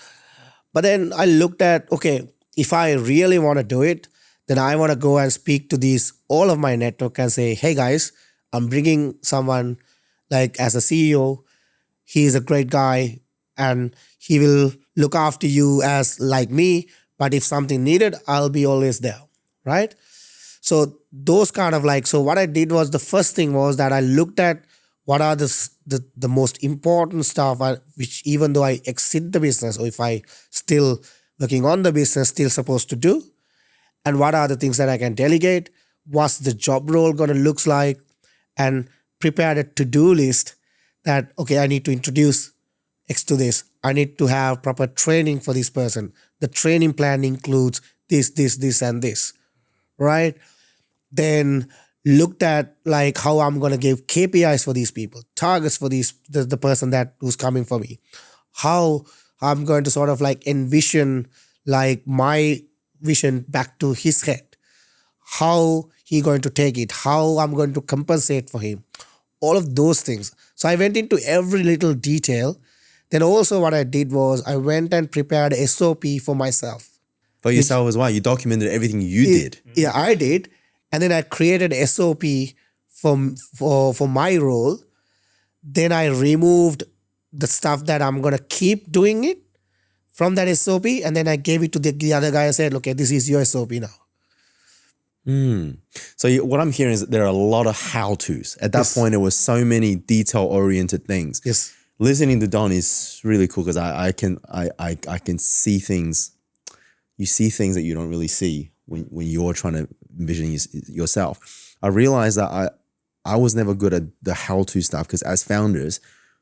But then I looked at, okay, if I really want to do it, then I want to go and speak to all of my network and say, hey guys, I'm bringing someone like as a CEO. He's a great guy and he will look after you as like me. But if something needed, I'll be always there. Right. So those kind of so what I did was the first thing was that I looked at what are the most important stuff which even though I exit the business or if I still working on the business, still supposed to do, and what are the things that I can delegate, what's the job role going to look like, and prepare a to-do list that, okay, I need to introduce X to this. I need to have proper training for this person. The training plan includes this, and this, right? Then looked at how I'm going to give KPIs for these people, targets for the person who's coming for me, how I'm going to sort of envision my vision back to his head, how he going to take it, how I'm going to compensate for him, all of those things. So I went into every little detail. Then also what I did was I went and prepared a SOP for myself. For yourself as well? You documented everything you did? Yeah, I did. And then I created a SOP for my role. Then I removed the stuff that I'm going to keep doing it from that SOP. And then I gave it to the other guy. I said, okay, this is your SOP now. So what I'm hearing is that there are a lot of how-tos. At that point, there were so many detail-oriented things. Yes. Listening to Don is really cool because I can see things. You see things that you don't really see when you're trying to envision yourself. I realized that I was never good at the how-to stuff because as founders,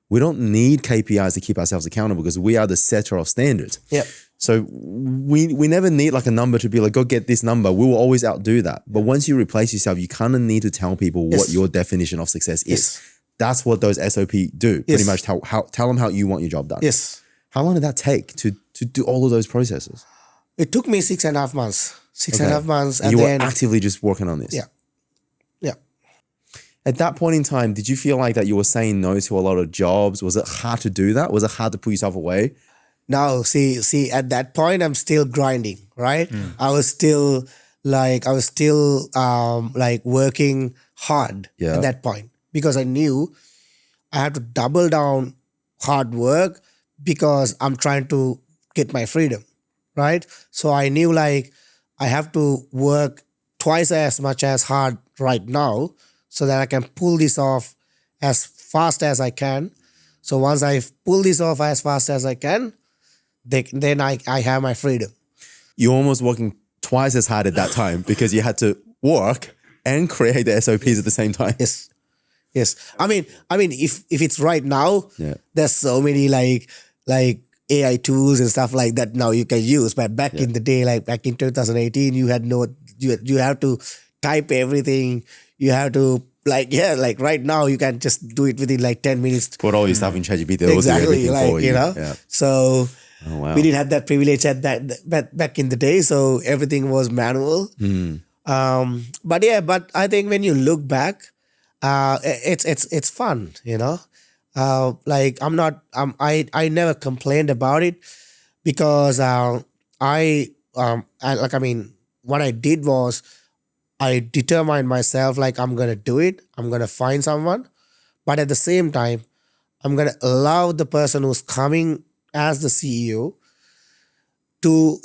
we don't need KPIs to keep ourselves accountable because we are the setter of standards. Yeah. So we never need a number to be go get this number. We will always outdo that. But once you replace yourself, you kind of need to tell people what your definition of success is. That's what those SOP do. Pretty much tell them how you want your job done. Yes. How long did that take to do all of those processes? It took me 6.5 months. 6.5 months. And you were actively just working on this? Yeah. Yeah. At that point in time, did you feel like that you were saying no to a lot of jobs? Was it hard to do that? Was it hard to put yourself away? No, see, at that point, I'm still grinding, right? I was still working hard at that point because I knew I had to double down hard work because I'm trying to get my freedom, right? So I knew I have to work twice as much as hard right now so that I can pull this off as fast as I can. So once I pull this off as fast as I can, then I have my freedom. You're almost working twice as hard at that time because you had to work and create the SOPs at the same time. Yes. I mean, if it's right now, there's so many like AI tools and stuff like that now you can use. But back in the day, back in 2018, you have to type everything. You have to like right now you can just do it within like 10 minutes. Put all your stuff in ChatGPT. They'll do Exactly, everything like for you. Yeah. So Oh, wow. we didn't have that privilege at back in the day. So everything was manual. But I think when you look back, it's fun, like I never complained about it because what I did was I determined myself like I'm gonna do it. I'm gonna find someone, but at the same time, I'm gonna allow the person who's coming as the CEO to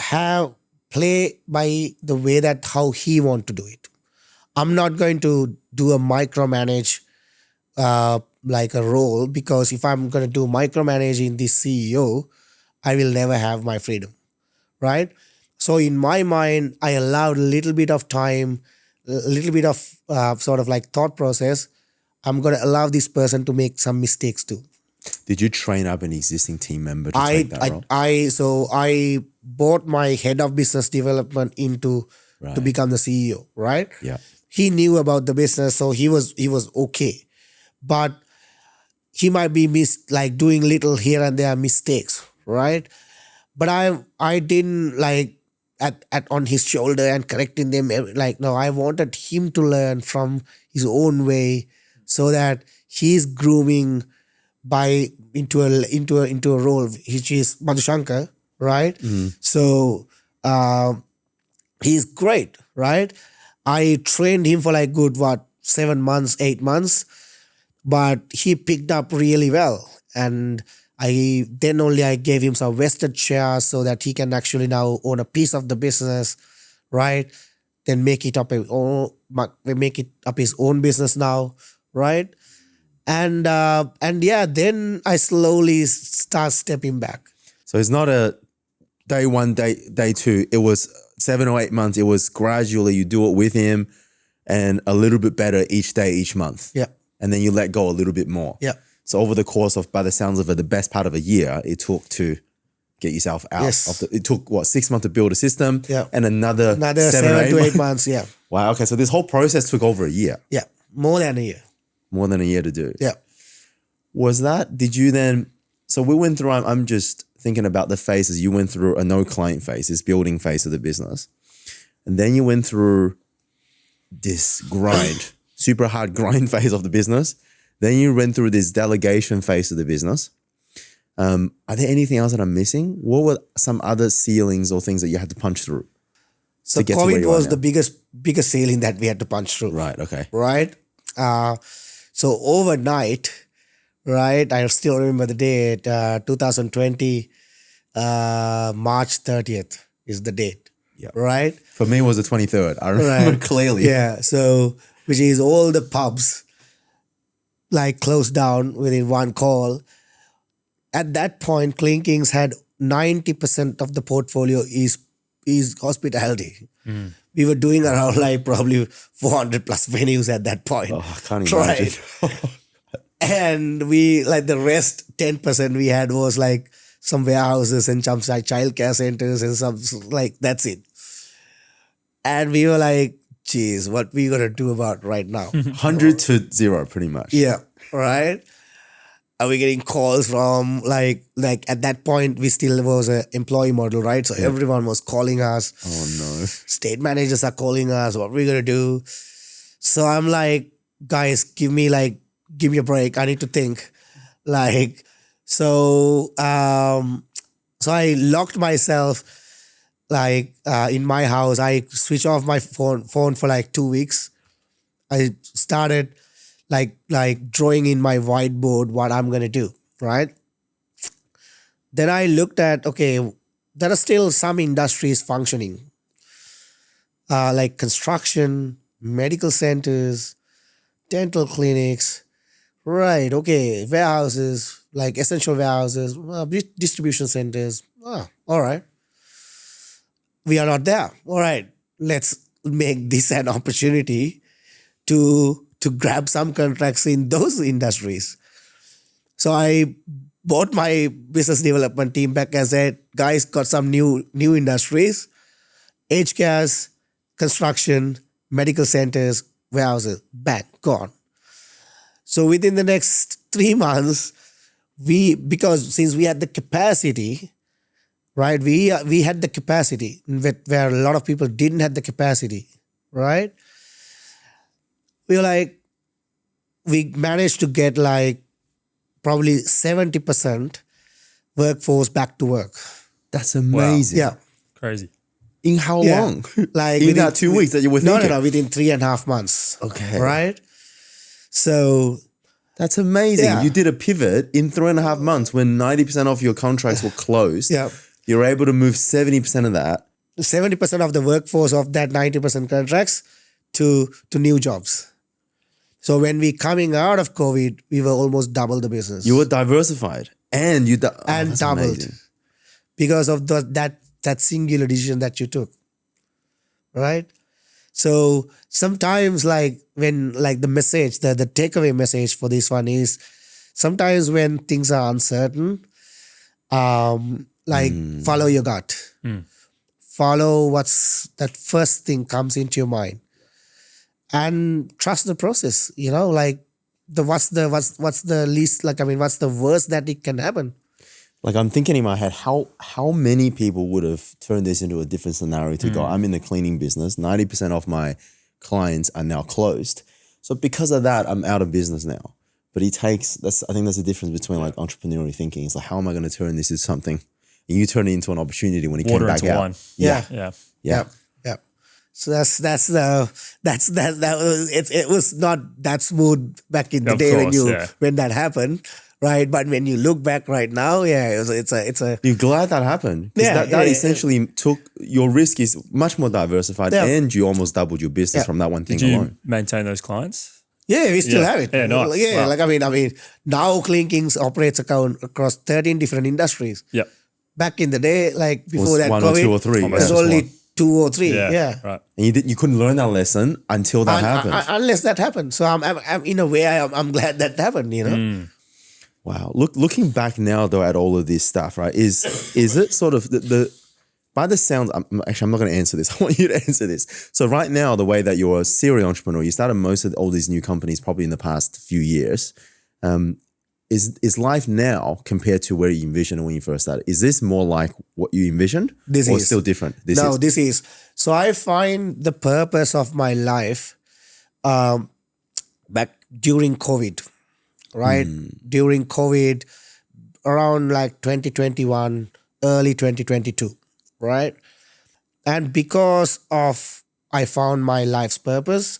play by the way that how he want to do it. I'm not going to do a micromanage like a role, because if I'm going to do micromanaging the CEO, I will never have my freedom, right? So in my mind, I allowed a little bit of time, a little bit of sort of like thought process. I'm going to allow this person to make some mistakes too. Did you train up an existing team member to take that role? I brought my head of business development to become the CEO, right? Yeah. He knew about the business, so he was okay. But he might be doing little here and there mistakes, right? But I didn't like at on his shoulder and correcting them. No, I wanted him to learn from his own way so that he's grooming into a role which is Madhushankar, right? So he's great, right? I trained him for 7 months, 8 months, but he picked up really well. And I gave him some vested shares so that he can actually now own a piece of the business, right? Then make it up his own business now, right? And then I slowly start stepping back. So it's not a day one, day two. It was 7 or 8 months. It was gradually you do it with him and a little bit better each day, each month. Yeah. And then you let go a little bit more. Yeah. So over the course of, by the sounds of it, the best part of a year, it took to get yourself out. Yes. It took 6 months to build a system. Yeah. And another 7 to 8 months. Yeah. Wow. Okay. So this whole process took over a year. Yeah. More than a year. More than a year to do. Yeah. Did you then, so we went through, I'm just thinking about the phases. You went through a no client phase, this building phase of the business. And then you went through this grind, super hard grind phase of the business. Then you went through this delegation phase of the business. Are there anything else that I'm missing? What were some other ceilings or things that you had to punch through? So COVID was the biggest ceiling that we had to punch through. Right. Okay. Right. So overnight, right, I still remember the date, 2020, March 30th is the date. Yeah. Right. For me, it was the 23rd. I remember clearly. Yeah. So, which is all the pubs closed down within one call. At that point, Clinkings had 90% of the portfolio is hospitality. We were doing around probably 400 plus venues at that point. Oh, I can't imagine. And we the rest 10% we had was some warehouses and some childcare centers and some that's it. And we were geez, what we gonna do about right now? 100 to 0 pretty much. Yeah, right. Are we getting calls from at that point we still was an employee model, right? So everyone was calling us. Oh no. State managers are calling us. What we gonna do? So I'm guys, give me a break. I need to think. So I locked myself in my house. I switched off my phone for 2 weeks. I started drawing in my whiteboard what I'm gonna do, right? Then I looked at, okay, there are still some industries functioning, construction, medical centers, dental clinics, right? Okay, warehouses, essential warehouses, distribution centers. Oh, all right. We are not there. All right, let's make this an opportunity to grab some contracts in those industries. So I brought my business development team back and said, guys, got some new industries, aged cares, construction, medical centers, warehouses, bang, gone. So within the next 3 months, because since we had the capacity, right? We had the capacity where a lot of people didn't have the capacity, right? We managed to get like probably 70% workforce back to work. That's amazing. Yeah. Crazy. In how Yeah. long? Like in that 2 weeks that you were thinking? No, within 3.5 months. Okay. Right? So That's amazing. Yeah. You did a pivot in 3.5 months when 90% of your contracts were closed. Yeah. You're able to move 70% of that. 70% of the workforce of that 90% contracts to new jobs. So when we coming out of COVID, we were almost double the business. You were diversified and you and doubled amazing. because of that singular decision that you took, right? So sometimes like when like the message, the takeaway message for this one is sometimes when things are uncertain, follow your gut. Follow what's that first thing comes into your mind and trust the process, like what's the least, what's the worst that it can happen? Like I'm thinking in my head, how many people would have turned this into a different scenario to go, I'm in the cleaning business, 90% of my clients are now closed. So because of that, I'm out of business now. But I think that's the difference between like entrepreneurial thinking. It's like, how am I going to turn this into something? And you turn it into an opportunity when it came back out. Wine. Yeah. Yeah. So it was not that smooth back in the Of day course, when that happened, right? But when you look back right now, it's a You're glad that happened. Because that essentially took, your risk is much more diversified and you almost doubled your business from that one thing Did you alone. maintain those clients? Yeah, we still have it. Yeah, nice. Yeah, Wow. I mean, now Clean Kings operates across 13 different industries. Yeah. Back in the day, like before Was that one COVID, or two or three. it was only 2 or 3. Yeah. Right. And you couldn't learn that lesson until that happened. Unless that happened. So I'm in a way, I'm glad that happened, Wow. Looking back now though at all of this stuff, right? Is it sort of the by the sound? I'm not going to answer this. I want you to answer this. So right now, the way that you're a serial entrepreneur, you started most of all these new companies probably in the past few years. Is life now compared to where you envisioned when you first started? Is this more like what you envisioned, or still different? This is. So I find the purpose of my life back during COVID, right? During COVID, around like 2021, early 2022, right? And because of I found my life's purpose,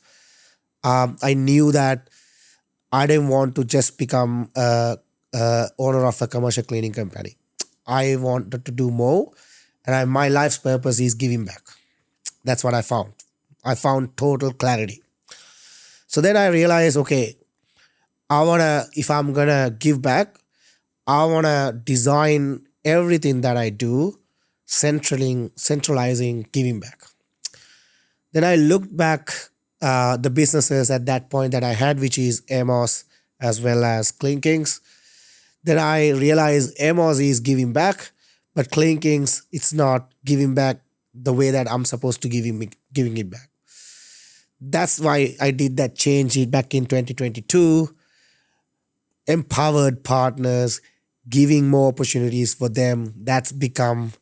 I knew that I didn't want to just become a owner of a commercial cleaning company. I wanted to do more, and my life's purpose is giving back. That's what I found. I found total clarity. So then I realized, okay, if I'm gonna give back, I wanna design everything that I do, centralizing giving back. Then I looked back the businesses at that point that I had, which is Amos as well as Clean Kings. Then I realized Amos is giving back, but Clean Kings, it's not giving back the way that I'm supposed to giving it back. That's why I did that change back in 2022. Empowered partners, giving more opportunities for them. That's become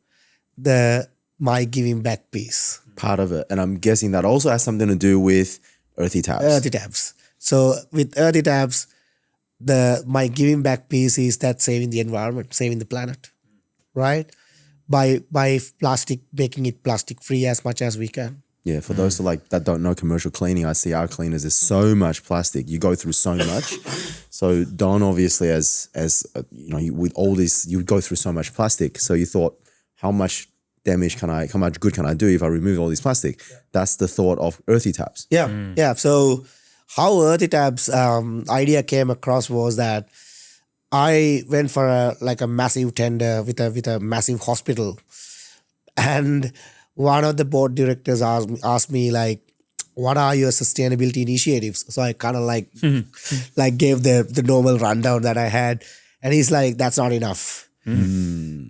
my giving back piece. Part of it. And I'm guessing that also has something to do with Earthy Tabs. Earthy Tabs. So with Earthy Tabs, my giving back piece is that saving the environment, saving the planet, right? By plastic, making it plastic free as much as we can. Yeah, for those that don't know commercial cleaning, I see our cleaners, there's so much plastic. You go through so much. So Don, obviously, as with all this, you go through so much plastic. So you thought, how much good can I do if I remove all this plastic? Yeah. That's the thought of Earthy Tabs. Yeah, yeah. So how Earthy Tabs idea came across was that I went for a massive tender with a massive hospital, and one of the board directors asked me like, what are your sustainability initiatives? So I kind of like gave the normal rundown that I had, and he's like, that's not enough.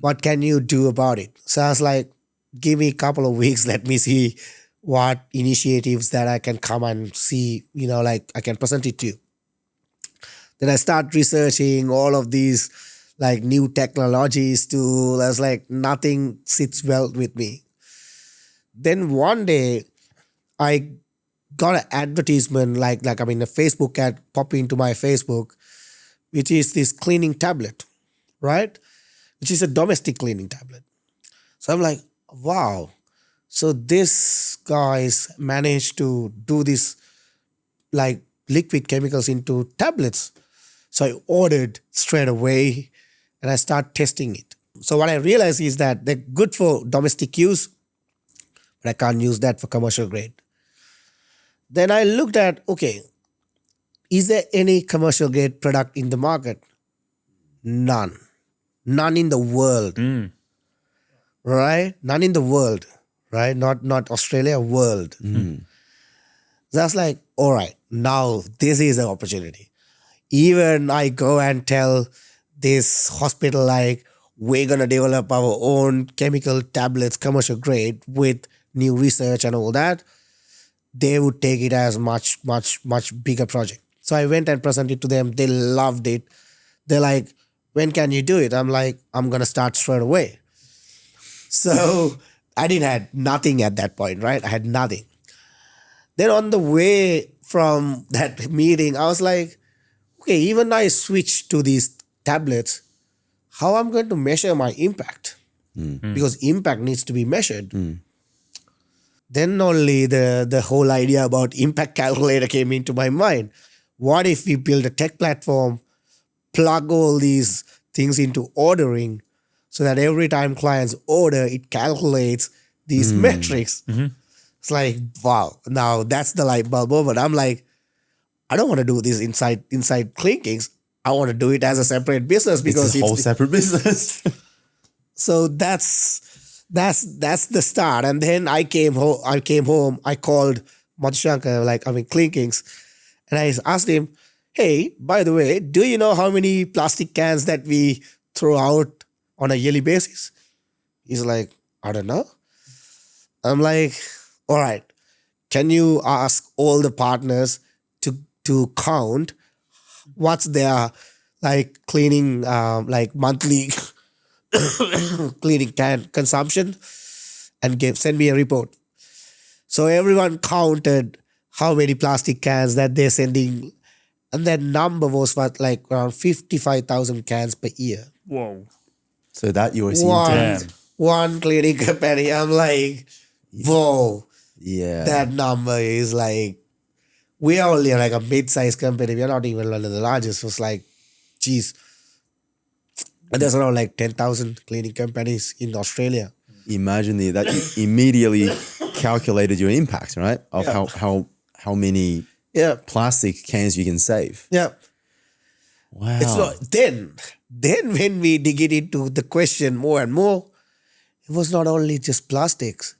What can you do about it? So I was like, give me a couple of weeks, let me see what initiatives that I can come and see, I can present it to you. Then I start researching all of these like new technologies too. There's like nothing sits well with me. Then one day I got an advertisement like a Facebook ad pop into my Facebook, which is this cleaning tablet, right? Which is a domestic cleaning tablet. So I'm like, wow. So this guys managed to do this like liquid chemicals into tablets. So I ordered straight away and I start testing it. So what I realized is that they're good for domestic use, but I can't use that for commercial grade. Then I looked at, okay, is there any commercial grade product in the market? None. None in the world. Right? None in the world. Right? Not Australia, world. That's like, all right, now this is an opportunity. Even I go and tell this hospital like, we're going to develop our own chemical tablets, commercial grade with new research and all that. They would take it as much bigger project. So I went and presented to them. They loved it. They're like, when can you do it? I'm like, I'm going to start straight away. So I didn't have nothing at that point, right? I had nothing. Then on the way from that meeting, I was like, okay, even I switched to these tablets, how I'm going to measure my impact? Because impact needs to be measured. Then only the whole idea about impact calculator came into my mind. What if we build a tech platform, plug all these things into ordering so that every time clients order, it calculates these metrics. It's like, wow, now that's the light bulb moment. I'm like, I don't want to do this inside Clean Kings. I want to do it as a separate business because it's a whole separate business. So that's the start. And then I came home. I called Madhushankar, Clean Kings, and I asked him, hey, by the way, do you know how many plastic cans that we throw out on a yearly basis? He's like, I don't know. I'm like, all right, can you ask all the partners to count what's their cleaning monthly cleaning can consumption and send me a report. So everyone counted how many plastic cans that they're sending, and that number was around 55,000 cans per year. Whoa. So that you were seeing one cleaning company. I'm like, whoa. Yeah. That number is like, we are only a mid-sized company. We're not even one of the largest. It was like, geez. And there's around 10,000 cleaning companies in Australia. Imagine that you immediately calculated your impact, right? Of how many plastic cans you can save. Yeah. Wow. It's not, then when we dig it into the question more and more, it was not only just plastics.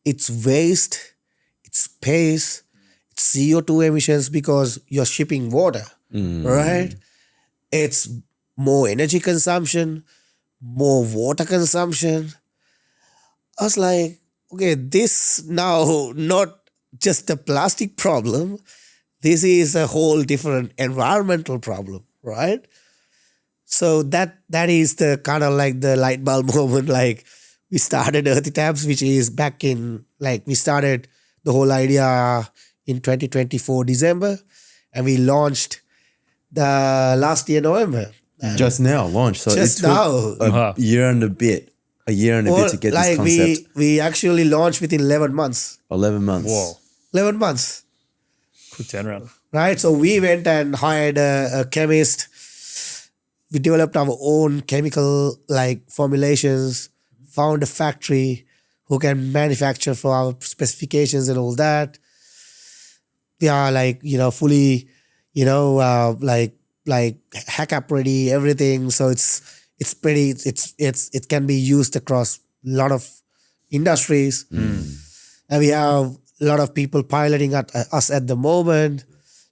It's waste, it's space, it's CO2 emissions because you're shipping water, right? It's more energy consumption, more water consumption. I was like, okay, this now not just a plastic problem. This is a whole different environmental problem, right? So that is the kind of the light bulb moment. We started Earthy Tabs, which is back in, we started the whole idea in 2024 December, and we launched the last year November. Just now launched. So Just it took now. a year and a bit to get this concept. We actually launched within 11 months. 11 months. Whoa. 11 months. Quick turnaround. Right? So we went and hired a chemist. We developed our own chemical formulations, found a factory who can manufacture for our specifications and all that. We are fully, hack up ready, everything. So it can be used across a lot of industries. And we have a lot of people piloting at us at the moment.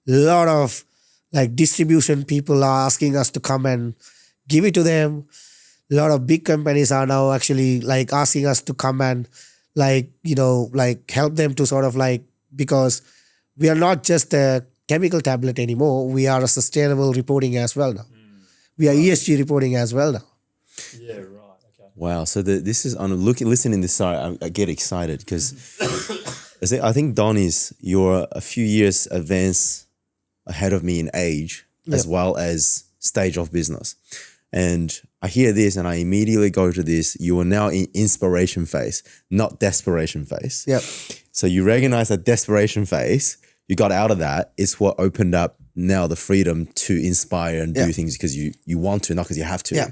A lot of distribution people are asking us to come and give it to them. A lot of big companies are now actually asking us to come and help them to because we are not just a chemical tablet anymore. We are a sustainable reporting as well now. We are ESG reporting as well now. Yeah, right. Okay. Wow. So this is I'm listening this. Sorry, I get excited because I think Don you're a few years ahead of me in age as well as stage of business, and I hear this and I immediately go to this. You are now in inspiration phase, not desperation phase. Yep. So you recognize that desperation phase. You got out of that. It's what opened up now the freedom to inspire and do things because you want to, not because you have to. Yeah.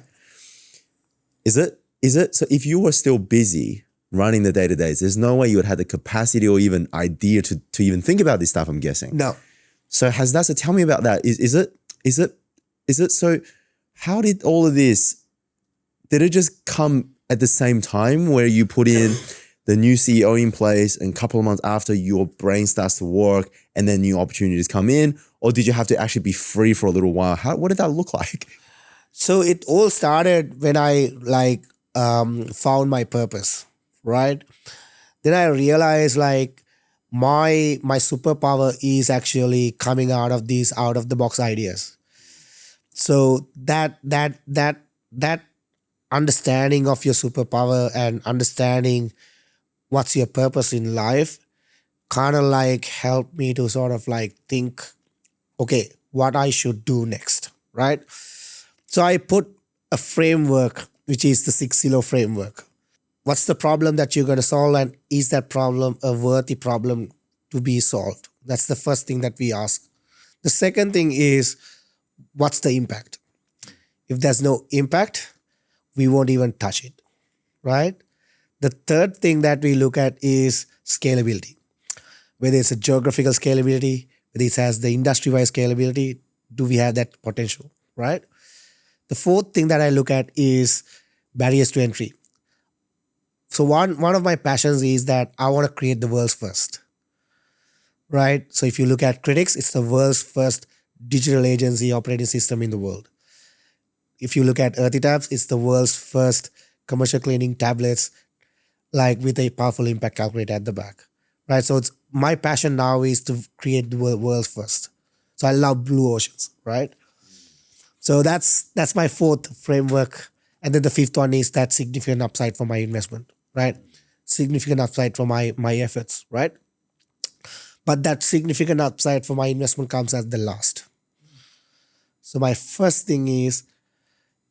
Is it? So if you were still busy running the day-to-days, there's no way you would have the capacity or even idea to even think about this stuff, I'm guessing. No. So so tell me about that. Is it so how did all of this, did it just come at the same time where you put in the new CEO in place and a couple of months after your brain starts to work and then new opportunities come in? Or did you have to actually be free for a little while? What did that look like? So it all started when I found my purpose, right? Then I realized my superpower is actually coming out of these out of the box ideas. So that understanding of your superpower and understanding what's your purpose in life kind of helped me to sort of think, okay, what I should do next, right? So I put a framework, which is the 6 Silo framework. What's the problem that you're going to solve, and is that problem a worthy problem to be solved? That's the first thing that we ask. The second thing is, what's the impact? If there's no impact, we won't even touch it, right? The third thing that we look at is scalability. Whether it's a geographical scalability, whether it has the industry-wide scalability, do we have that potential, right? The fourth thing that I look at is barriers to entry. So one of my passions is that I want to create the world's first, right? So if you look at Critiques, it's the world's first digital agency operating system in the world. If you look at Earthy Tabs, it's the world's first commercial cleaning tablets, with a powerful impact calculator at the back, right? So it's my passion now is to create the world's first. So I love blue oceans, right? So that's my fourth framework. And then the fifth one is that significant upside for my investment, right? Significant upside for my efforts, right? But that significant upside for my investment comes as the last. So my first thing is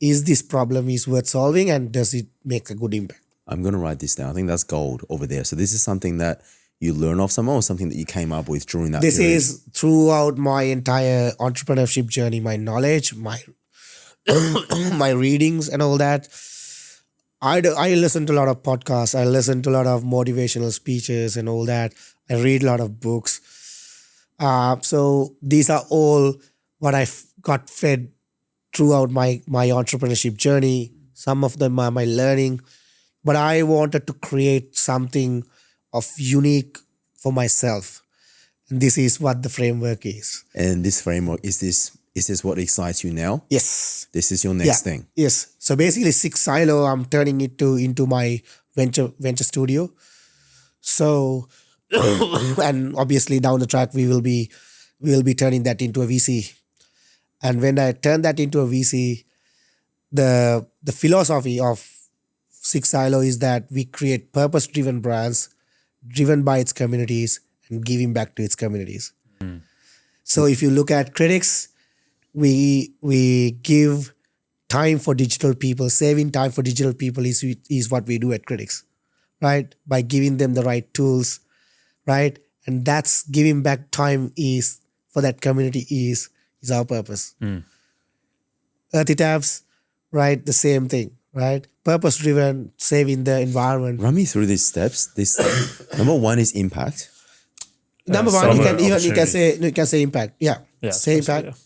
this problem is worth solving and does it make a good impact? I'm going to write this down. I think that's gold over there. So this is something that you learn off someone or something that you came up with during that This period? is throughout my entire entrepreneurship journey, my knowledge, my my readings and all that. I listen to a lot of podcasts. I listen to a lot of motivational speeches and all that. I read a lot of books. So these are all what I got fed throughout my entrepreneurship journey. Some of them are my learning. But I wanted to create something of unique for myself. And this is what the framework is. And this framework, is this what excites you now? Yes. This is your next thing? Yes. So basically 6 Silo, I'm turning it into my venture studio. So, and obviously down the track, we will be turning that into a VC. And when I turn that into a VC, the philosophy of 6 Silo is that we create purpose-driven brands driven by its communities and giving back to its communities. So if you look at Critiques, we give time for digital people. Saving time for digital people is what we do at Critiques, right? By giving them the right tools, right? And that's giving back time is for that community is our purpose. Earthy Tabs, right? The same thing, right? Purpose-driven, saving the environment. Run me through these steps. Number one is impact. Number one, you can say impact. Yeah. Say impact.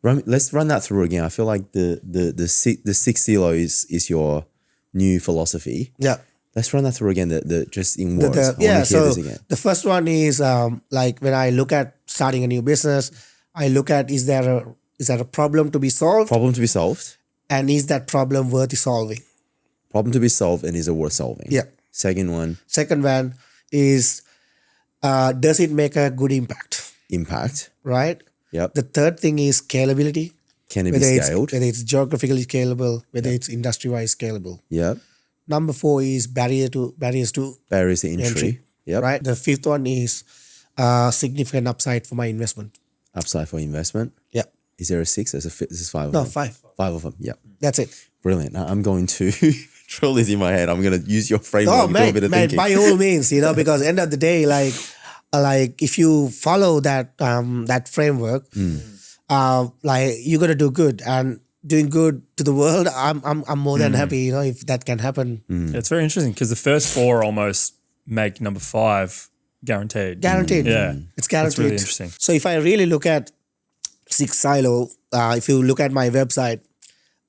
Let's run that through again. I feel like the 6 Silo is your new philosophy. Yeah. Let's run that through again. The just in words. So the first one is when I look at starting a new business, I look at is there a problem to be solved? Problem to be solved. And is that problem worth solving? Problem to be solved, and is it worth solving? Yeah. Second one is does it make a good impact? Impact. right? Yep. The third thing is scalability. Can it be scaled? Whether it's geographically scalable, whether it's industry-wise scalable. Yep. Number 4 is barriers to Barriers to entry. Yep. right? The fifth one is significant upside for my investment. Upside for investment. Yeah. Is there a 6? This is 5 of No, them. 5. 5 of them. Yep. That's it. Brilliant. Now I'm going to drill this in my head. I'm going to use your framework. Oh, and do a bit of man, thinking. by all means, because end of the day, like if you follow that framework, like you're gonna do good, and doing good to the world, I'm more than happy, if that can happen. Yeah, it's very interesting because the first 4 almost make number 5 guaranteed. Guaranteed. Yeah. It's guaranteed. That's really interesting. So if I really look at Six Silo, if you look at my website,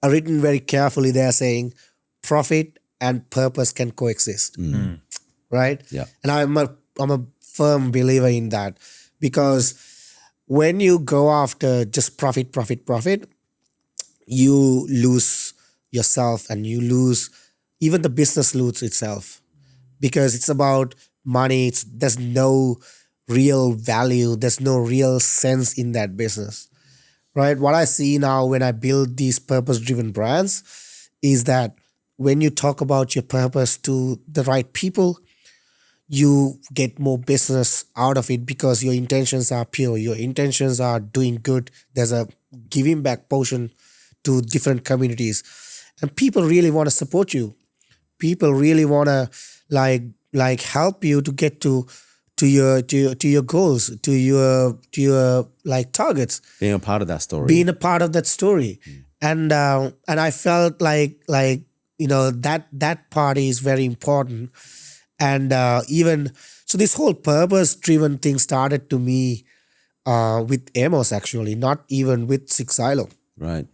I've written very carefully there saying profit and purpose can coexist. Right? Yeah. And I'm a firm believer in that, because when you go after just profit, you lose yourself, and you lose, even the business loses itself, because it's about money. There's no real value. There's no real sense in that business, right? What I see now when I build these purpose-driven brands is that when you talk about your purpose to the right people, you get more business out of it, because your intentions are pure. Your intentions are doing good. There's a giving back portion to different communities, and people really want to support you. People really want to like help you to get to your goals, to your like targets. Being a part of that story. Being a part of that story, and I felt like that part is very important. And even so, this whole purpose-driven thing started to me with Amos, actually, not even with Six Silo. Right.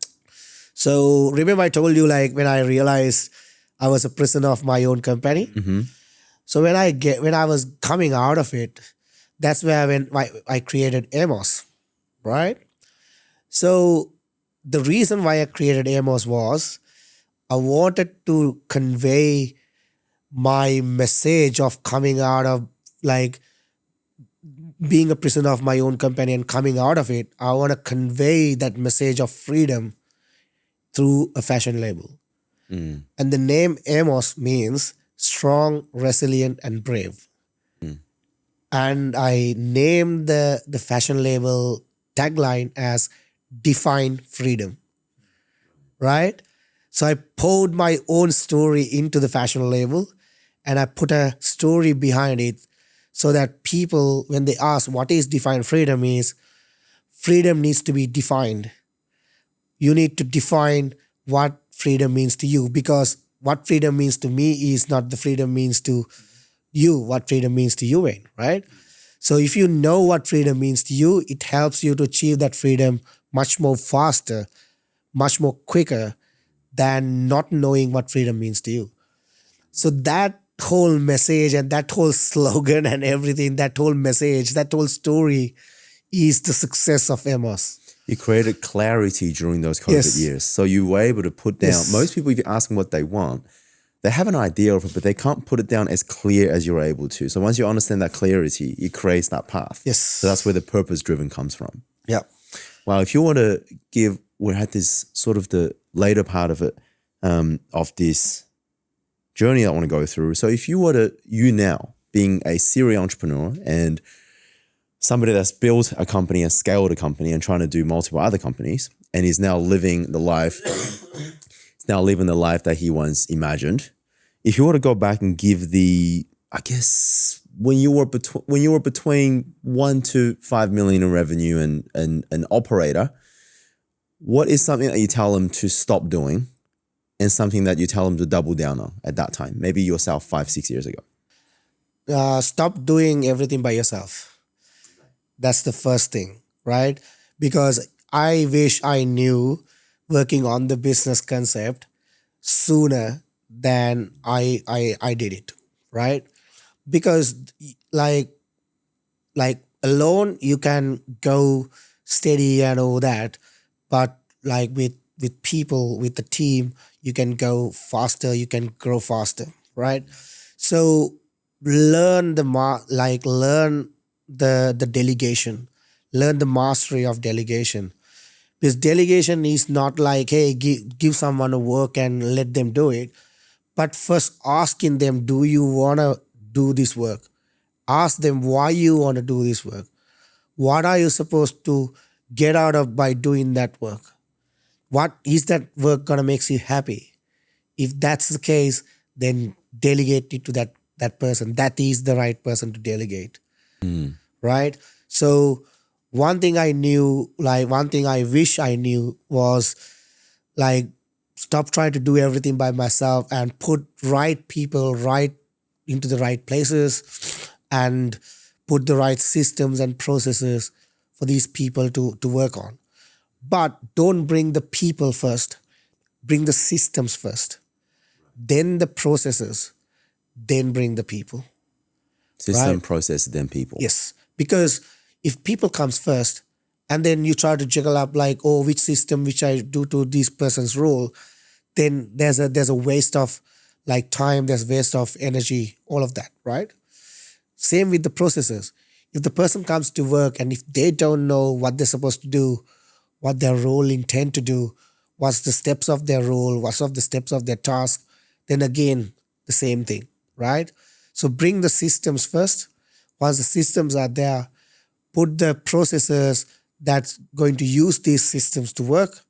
So remember I told you, like, when I realized I was a prisoner of my own company. So when I was coming out of it, that's where I created Amos, right? So the reason why I created Amos was I wanted to convey my message of coming out of, like, being a prisoner of my own company and coming out of it. I want to convey that message of freedom through a fashion label. And the name Amos means strong, resilient, and brave. And I named the fashion label tagline as Define Freedom, right? So I poured my own story into the fashion label, and I put a story behind it, so that people, when they ask what is Define Freedom, is freedom needs to be defined. You need to define what freedom means to you, because what freedom means to me is not the freedom means to you, what freedom means to you, Wayne, right? So if you know what freedom means to you, it helps you to achieve that freedom much more faster, much more quicker than not knowing what freedom means to you. So that whole message and that whole slogan and everything, that whole message, that whole story is the success of Amos. You created clarity during those COVID years. So you were able to put down, most people, if you ask them what they want, they have an idea of it, but they can't put it down as clear as you're able to. So once you understand that clarity, it creates that path. Yes. So that's where the purpose-driven comes from. Yeah. Well, if you want to give, we had this sort of the later part of it, of this journey I want to go through. So if you were to, you now being a serial entrepreneur and somebody that's built a company and scaled a company and trying to do multiple other companies, and is now living the life, that he once imagined. If you were to go back and give the, I guess, when you were between 1 to 5 million in revenue and an operator, what is something that you tell them to stop doing, and something that you tell them to double down on at that time? Maybe yourself 5-6 years ago. Stop doing everything by yourself. That's the first thing, right? Because I wish I knew working on the business concept sooner than I did it, right? Because like alone you can go steady and all that, but like with people, with the team, you can go faster, you can grow faster, right? So learn the delegation, learn the mastery of delegation. Because delegation is not like, hey, give someone a work and let them do it. But first asking them, do you want to do this work? Ask them why you want to do this work. What are you supposed to get out of by doing that work? What is that work going to make you happy? If that's the case, then delegate it to that person. That is the right person to delegate. Right? So one thing I wish I knew was like, stop trying to do everything by myself and put right people right into the right places and put the right systems and processes for these people to work on. But don't bring the people first. Bring the systems first. Then the processes. Then bring the people. System, right? process, then people. Yes. Because if people comes first and then you try to juggle up like, oh, which system which I do to this person's role, then there's a waste of like time, there's waste of energy, all of that, right? Same with the processes. If the person comes to work and if they don't know what they're supposed to do, what their role intend to do, what's the steps of their role, what's of the steps of their task, then again, the same thing, right? So bring the systems first. Once the systems are there, put the processes that's going to use these systems to work.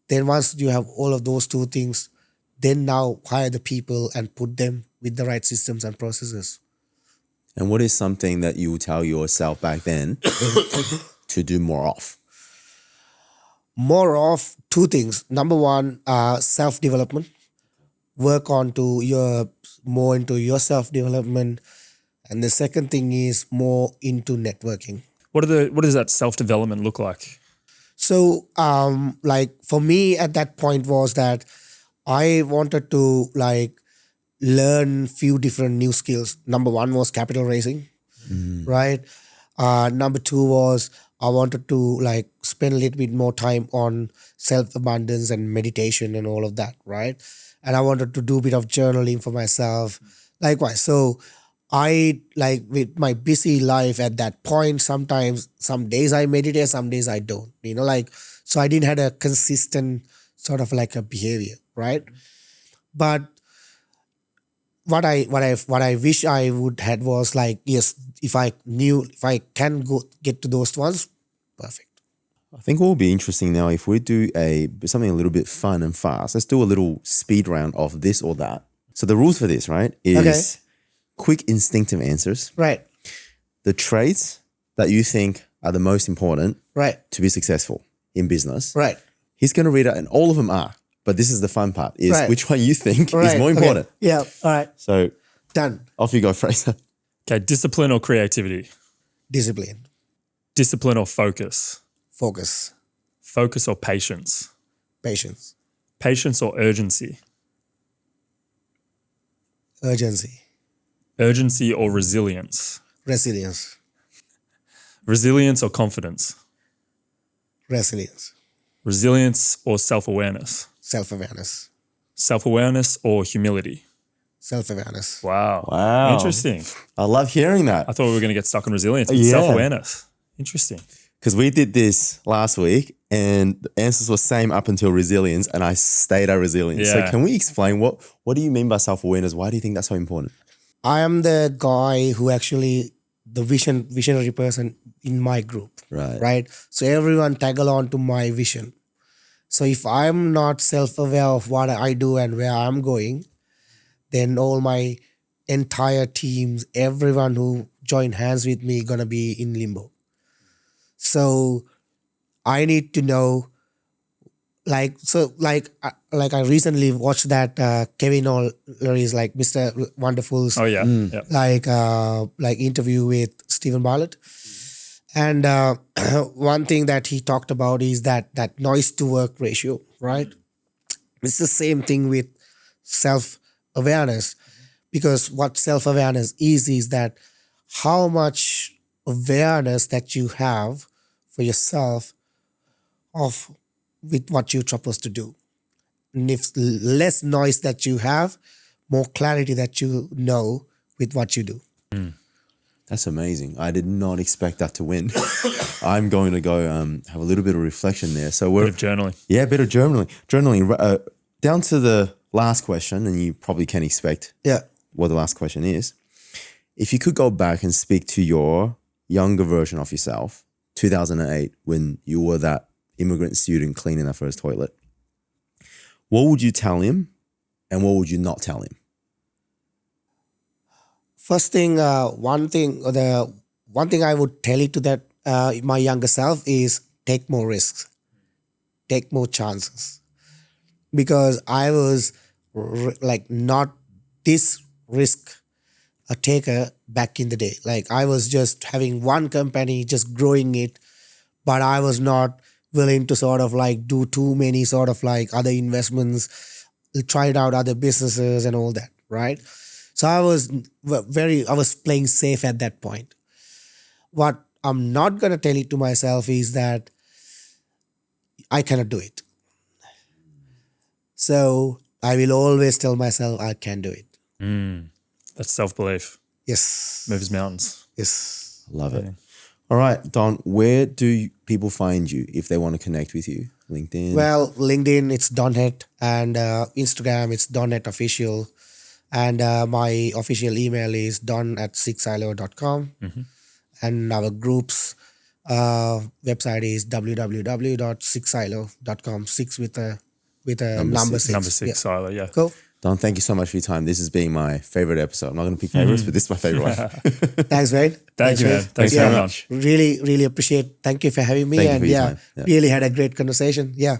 Then once you have all of those two things, then now hire the people and put them with the right systems and processes. And what is something that you would tell yourself back then to do more of? More of two things. Number one, self-development. Work on more into your self-development. And the second thing is more into networking. What does that self-development look like? So, like for me at that point was that I wanted to like learn few different new skills. Number one was capital raising, right? Number two was I wanted to like spend a little bit more time on self-abundance and meditation and all of that, right? And I wanted to do a bit of journaling for myself. Likewise, so I like with my busy life at that point, sometimes some days I meditate, some days I don't, so I didn't have a consistent sort of like a behavior, right? But what I wish I would had was like, yes, if I can get to those ones, perfect. I think what will be interesting now, if we do something a little bit fun and fast, let's do a little speed round of this or that. So the rules for this, right, is quick instinctive answers. Right. The traits that you think are the most important to be successful in business. Right. He's going to read it and all of them are. But this is the fun part, is which one you think is more important. Okay. Yeah, all right. So done. Off you go, Fraser. Okay, discipline or creativity? Discipline. Discipline or focus? Focus. Focus or patience? Patience. Patience or urgency? Urgency. Urgency or resilience? Resilience. Resilience or confidence? Resilience. Resilience or self-awareness? Self-awareness. Self-awareness or humility? Self-awareness. Wow. Interesting. I love hearing that. I thought we were going to get stuck on resilience, but self-awareness. Interesting. Because we did this last week and the answers were same up until resilience and I stayed at resilience. Yeah. So can we explain what do you mean by self-awareness? Why do you think that's so important? I am the guy who actually, the visionary person in my group. Right. So everyone tag along to my vision. So if I'm not self-aware of what I do and where I'm going, then all my entire teams, everyone who join hands with me, gonna be in limbo. So I need to know, I recently watched that Kevin O'Leary's like Mr. Wonderful's interview with Stephen Bartlett. And one thing that he talked about is that noise to work ratio, right? It's the same thing with self-awareness, because what self-awareness is that how much awareness that you have for yourself of with what you're supposed to do. And if less noise that you have, more clarity that you know with what you do. That's amazing. I did not expect that to win. I'm going to go have a little bit of reflection there. So we're Bit of journaling. Yeah, a bit of journaling. Down to the last question, and you probably can expect what the last question is. If you could go back and speak to your younger version of yourself, 2008, when you were that immigrant student cleaning that first toilet, what would you tell him and what would you not tell him? First thing, one thing I would tell it to that my younger self is take more risks, take more chances, because I was not this risk a taker back in the day. Like I was just having one company, just growing it, but I was not willing to sort of like do too many sort of like other investments, tried out other businesses and all that, right? So I was playing safe at that point. What I'm not going to tell it to myself is that I cannot do it. So I will always tell myself I can do it. That's self-belief. Yes. Moves mountains. Yes. Love it. All right, Don, where do people find you if they want to connect with you? LinkedIn? Well, LinkedIn, it's Don Hett, and Instagram, it's Don Hett Official. And my official email is don@sixsilo.com. And our group's website is www.sixsilo.com. 6 with a number 6. Number 6 silo, yeah. Cool. Don, thank you so much for your time. This has been my favorite episode. I'm not going to pick favorites, but this is my favorite one. Thanks, man. Thank you, man. Thanks very much. Really, really appreciate. Thank you for having me. Thank you and for your time. Yeah. really had a great conversation. Yeah.